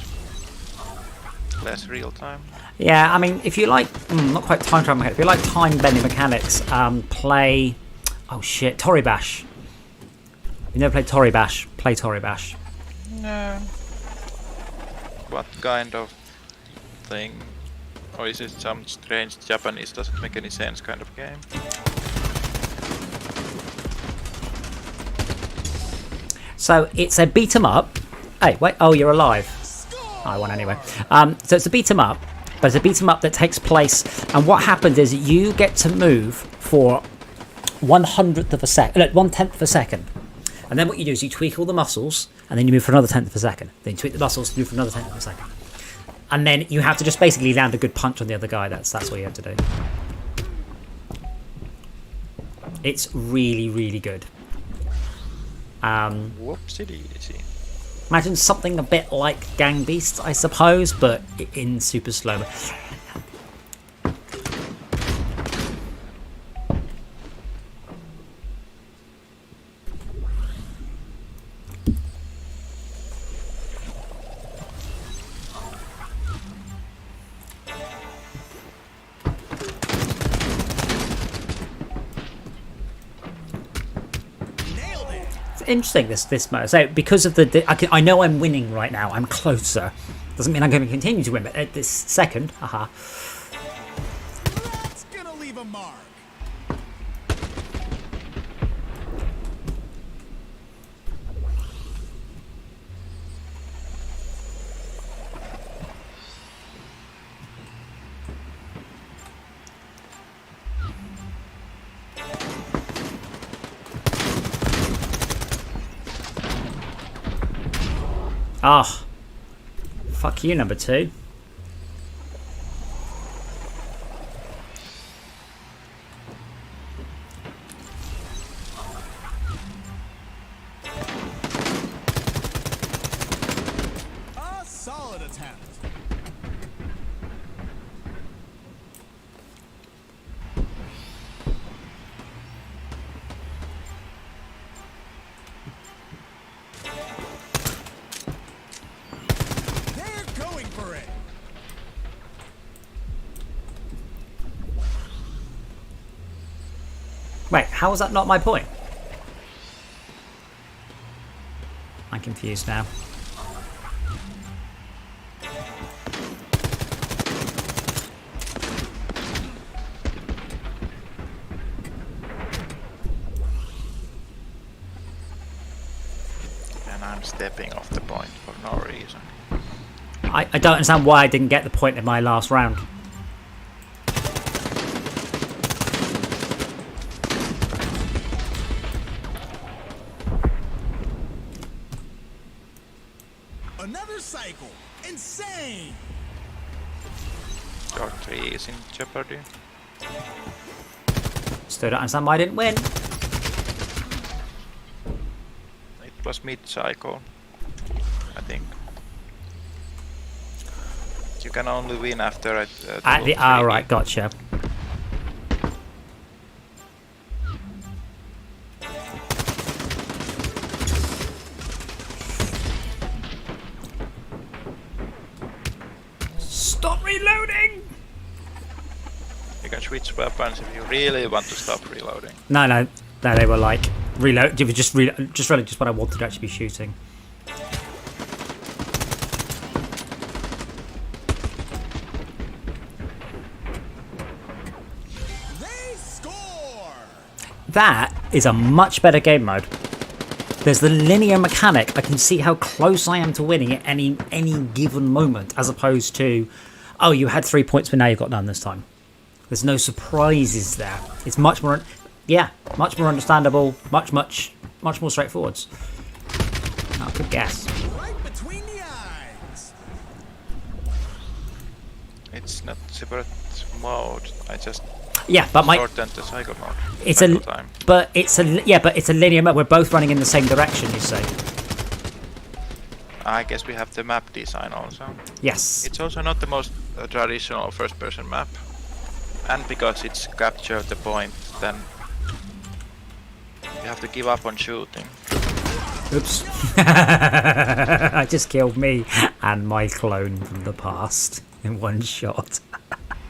B: Less real time.
A: Yeah, I mean, if you like, not quite time travel mechanics, if you like time-bending mechanics, play, oh shit, Tori Bash. You never played Tori Bash, play Tori Bash.
B: No. What kind of thing? Or is it some strange Japanese, doesn't make any sense kind of game?
A: So it's a beat 'em up. Hey, wait, oh, you're alive. Oh, I won anyway. So it's a beat 'em up, but it's a beat 'em up that takes place, and what happens is you get to move for 1/100th of a second, no, 1/10th of a second. And then what you do is you tweak all the muscles, and then you move for another 10th of a second. Then you tweak the muscles, move for another 10th of a second. And then you have to just basically land a good punch on the other guy. That's what you have to do. It's really, really good.
B: Whoopsie-daisy.
A: Imagine something a bit like Gang Beasts, I suppose, but in super slow. Interesting this mode. So because of I know I'm winning right now. I'm closer. Doesn't mean I'm going to continue to win. But at this second, haha.
C: That's gonna leave a mark.
A: Ah. Fuck you, number 2.
C: A solid attempt. They're going for it.
A: Wait, how is that not my point? I'm confused now.
B: And I'm stepping off the point for no reason.
A: I don't understand why I didn't get the point in my last round.
C: Another cycle. Insane.
B: Your 3 is in jeopardy.
A: Still don't understand why I didn't win.
B: It was mid-cycle, I think. You can only win after
A: At the right, gotcha. Stop reloading!
B: You can switch weapons if you really want to stop reloading.
A: No, they were like reload. Just really just what I wanted to actually be shooting.
C: They score.
A: That is a much better game mode. There's the linear mechanic. I can see how close I am to winning at any given moment, as opposed to, oh, you had 3 points, but now you've got none this time. There's no surprises there. It's much more, much more understandable, much more straightforward. Oh, good guess.
C: Right between the eyes.
B: It's not separate mode. I just
A: but
B: shortened the cycle mode.
A: it's
B: cycle
A: a,
B: time.
A: but it's a linear mode. We're both running in the same direction. You say?
B: I guess we have the map design also.
A: Yes.
B: It's also not the most traditional first-person map, and because it's capture the point, then you have to give up on shooting.
A: Oops. I just killed me and my clone from the past in one shot.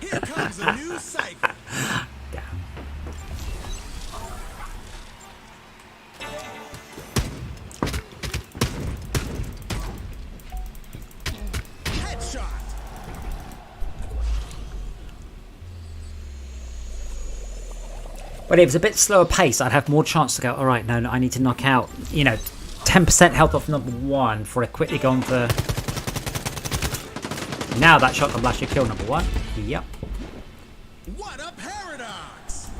C: Here comes a new cycle.
A: Damn.
C: Headshot.
A: But if it was a bit slower pace, I'd have more chance to go, alright, no, I need to knock out, 10% health off number 1 before I quickly go on for... Now that shotgun blast should kill number 1. Yep.
C: What a paradox.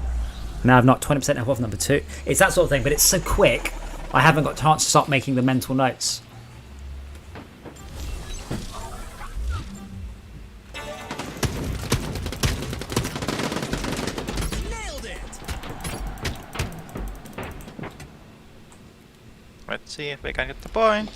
A: Now I've knocked 20% health off number 2. It's that sort of thing, but it's so quick, I haven't got chance to start making the mental notes.
C: Nailed it.
B: Let's see if we can get the point.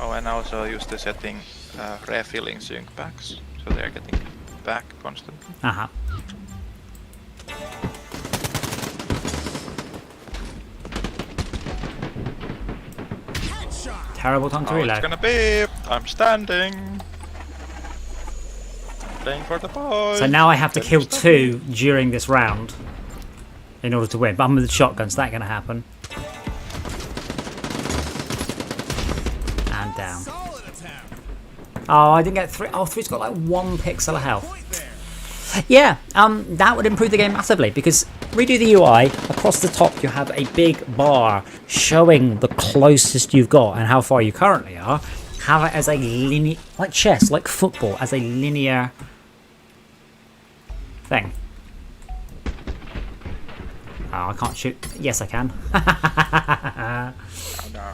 B: Oh, and also use the setting refilling sync packs, so they're getting back constantly.
A: Uh-huh.
C: Headshot.
A: Terrible time to
B: Oh, it's
A: reload.
B: gonna be! I'm standing! Playing for the point!
A: So now I have to
B: Can
A: kill
B: you stop
A: 2 during this round in order to win. But I'm with the shotgun, so that's going to happen. And down.
C: Solid attempt.
A: Oh, I didn't get 3. Oh, 3's got like 1 pixel of health.
C: Point there.
A: Yeah, that would improve the game massively because redo the UI. Across the top, you have a big bar showing the closest you've got and how far you currently are. Have it as a linear, like chess, like football, as a linear thing. Oh, I can't shoot. Yes, I can.
B: Oh, no.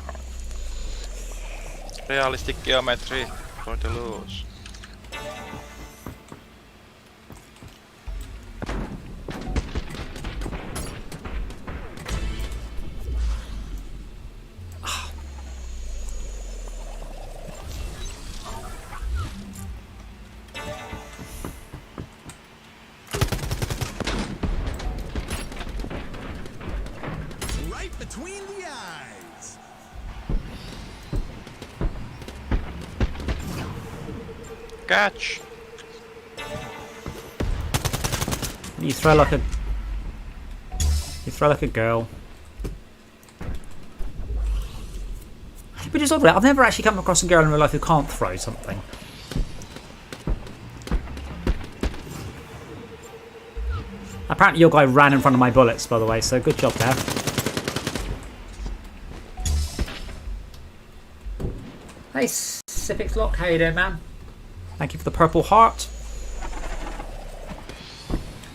B: Realistic geometry for the lose.
C: Right between the eyes.
B: Catch!
A: You throw like a. You throw like a girl. Which is odd. I've never actually come across a girl in real life who can't throw something. Apparently your guy ran in front of my bullets, by the way, so good job there. Hey, Civics Lock, how you doing, man? Thank you for the purple heart.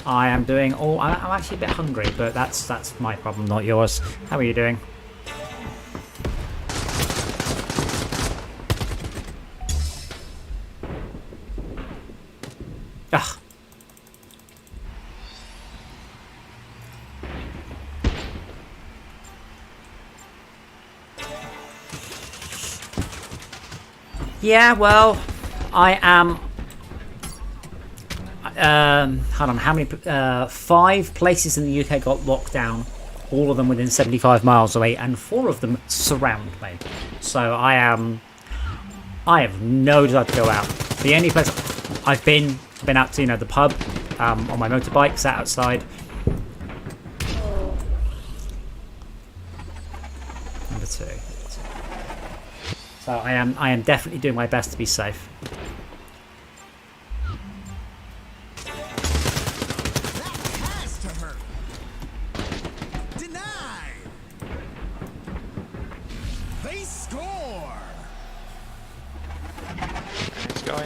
A: I am doing all. I'm actually a bit hungry, but that's my problem, not yours. How are you doing? Ugh. Yeah, well, I am. Hold on, how many? 5 places in the UK got locked down, all of them within 75 miles away, and 4 of them surround me. So I have no desire to go out. The only place I've been out to, you know, the pub, on my motorbike, sat outside. Number 2. So I am definitely doing my best to be safe.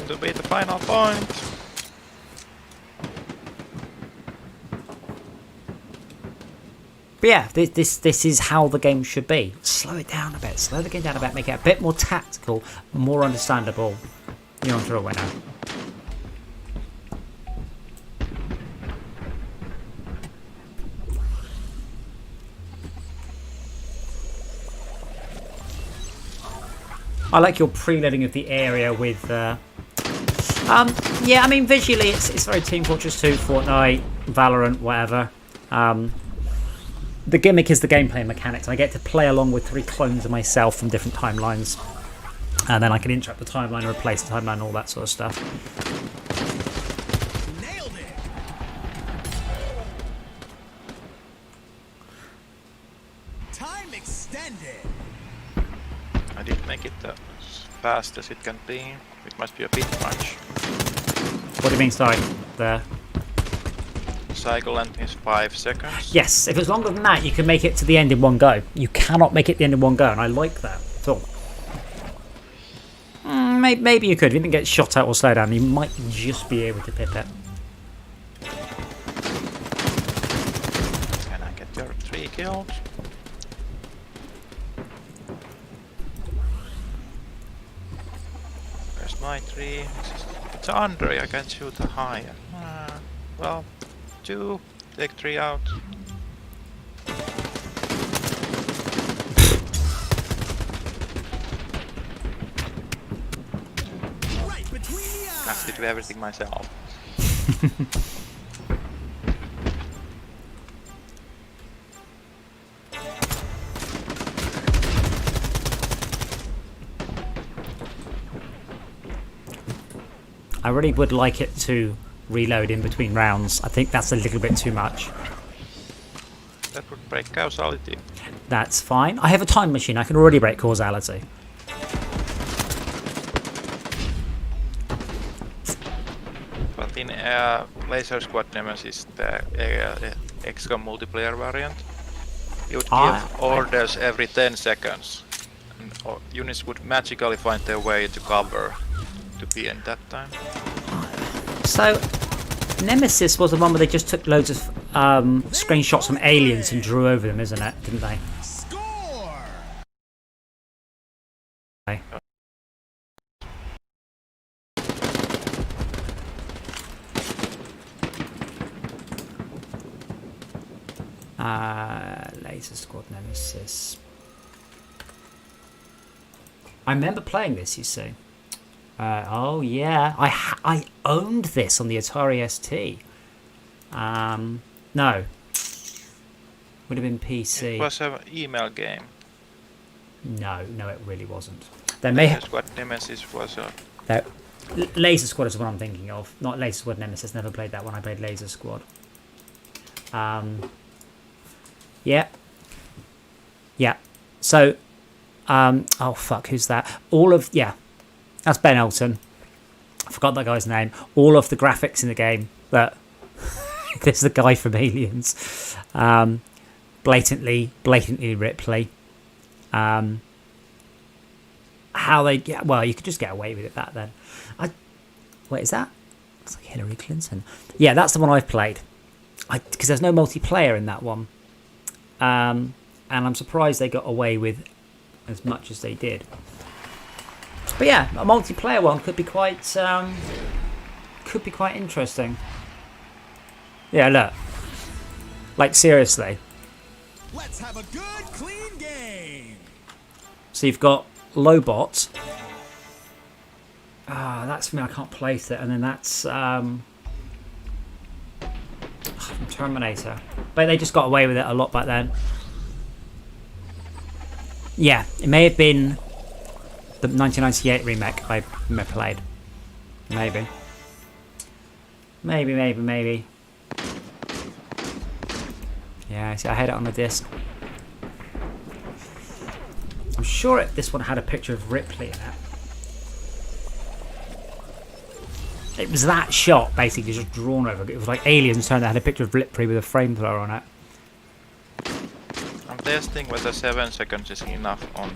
B: To be the final point.
A: But yeah, this is how the game should be. Slow it down a bit. Slow the game down a bit. Make it a bit more tactical, more understandable. You're on to a winner. I like your preloading of the area with. Yeah, I mean visually it's very Team Fortress 2, Fortnite, Valorant, whatever. The gimmick is the gameplay mechanics. I get to play along with 3 clones of myself from different timelines, and then I can interrupt the timeline, replace the timeline, all that sort of stuff.
C: Nailed it. Time extended.
B: I didn't make it as fast as it can be. It must be a bit much.
A: What do you mean, sorry? There.
B: Cycle length is 5 seconds.
A: Yes, if it's longer than that, you can make it to the end in one go. You cannot make it to the end in one go, and I like that. So, maybe you could. If you didn't get shot at or slow down, you might just be able to pip it.
B: Can I get your 3 kills? Where's my 3? It's under. I can shoot higher. Well, 2. Take 3 out.
C: Right between the
B: I have to do everything myself.
A: I really would like it to reload in between rounds. I think that's a little bit too much.
B: That would break causality.
A: That's fine. I have a time machine. I can already break causality.
B: But in Laser Squad Nemesis, the XCOM multiplayer variant. You would
A: Ah,
B: give orders every 10 seconds. And units would magically find their way to cover to be in that time.
A: So, Nemesis was the one where they just took loads of screenshots from aliens and drew over them, isn't it? Didn't they?
C: Score!
A: Laser Squad Nemesis. I remember playing this, you see. Oh yeah, I owned this on the Atari ST. No, would have been PC.
B: It was an email game.
A: No, it really wasn't. There may
B: Laser Squad Nemesis was a...
A: Laser Squad is the one I'm thinking of, not Laser Squad Nemesis. Never played that one. I played Laser Squad. Yeah. So, oh fuck, who's that? That's Ben Elton. I forgot that guy's name. All of the graphics in the game, but there's the guy from Aliens. Blatantly Ripley. How they get, well, you could just get away with it back then. Wait, is that? It's like Hillary Clinton. Yeah, that's the one I've played. Because there's no multiplayer in that one. And I'm surprised they got away with as much as they did. But yeah, a multiplayer one could be quite interesting. Yeah, look. Like seriously.
C: Let's have a good, clean game.
A: So you've got Lobot. That's me. I can't place it. And then that's Terminator. But they just got away with it a lot back then. Yeah, it may have been the 1998 remake I played. Maybe. Yeah, see, I had it on the disc. I'm sure this one had a picture of Ripley in it. It was that shot, basically, just drawn over. It was like Aliens turned out had a picture of Ripley with a flamethrower on it.
B: I'm testing whether 7 seconds is enough on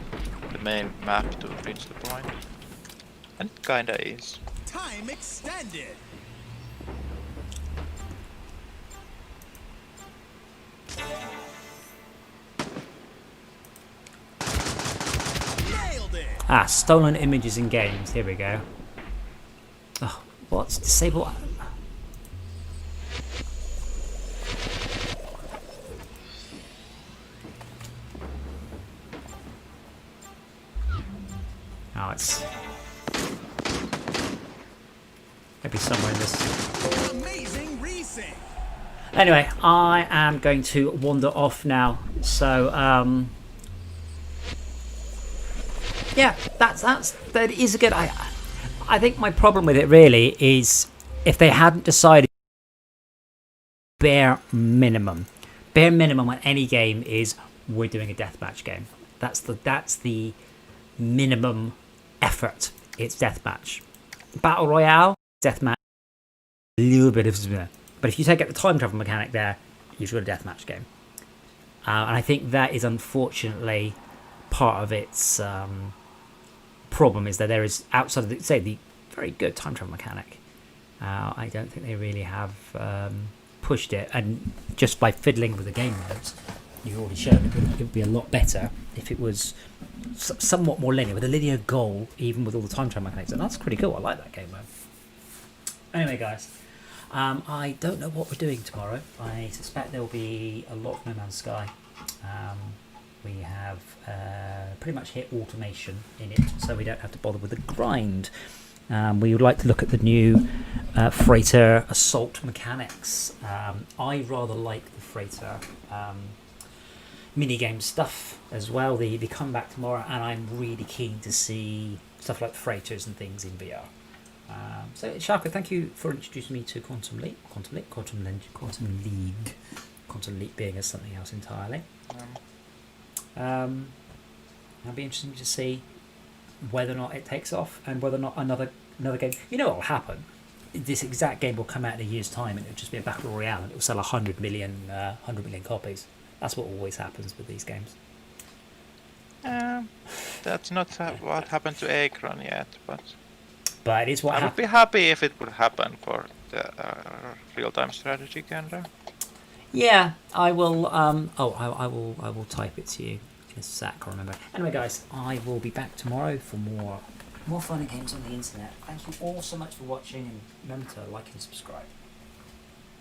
B: the main map to reach the point. And it kinda is.
C: Time extended. Nailed it.
A: Stolen images in games. Here we go. Oh, what's disable? Oh, it's maybe somewhere in this.
C: Amazing resync.
A: Anyway, I am going to wander off now. So, yeah, that is a good. I think my problem with it really is if they hadn't decided bare minimum on any game is we're doing a deathmatch game. That's the minimum effort. It's deathmatch. Battle Royale, deathmatch, a little bit of, but if you take out the time travel mechanic there, you've got a deathmatch game. And I think that is unfortunately part of its problem, is that there is, outside of the very good time travel mechanic, I don't think they really have pushed it. And just by fiddling with the game modes, you've already shown it would be a lot better if it was somewhat more linear, with a linear goal, even with all the time travel mechanics. And that's pretty cool. I like that game mode. Anyway, guys, I don't know what we're doing tomorrow. I suspect there will be a lot of No Man's Sky. We have pretty much hit automation in it, so we don't have to bother with the grind. We would like to look at the new freighter assault mechanics. I rather like the freighter minigame stuff as well. They come back tomorrow, and I'm really keen to see stuff like freighters and things in VR. So, Sharka, thank you for introducing me to Quantum Leap being as something else entirely. It'll be interesting to see whether or not it takes off, and whether or not another game. You know what will happen? this exact game will come out in a year's time and it'll just be a battle royale and it'll sell 100 million copies. That's what always happens with these games.
B: That's not what happened to Akron yet, but
A: it is what
B: I would be happy if it would happen for the real-time strategy genre.
A: Yeah, I will. I will type it to you in a sec. I remember. Anyway, guys, I will be back tomorrow for more fun and games on the internet. Thank you all so much for watching, and remember to like and subscribe.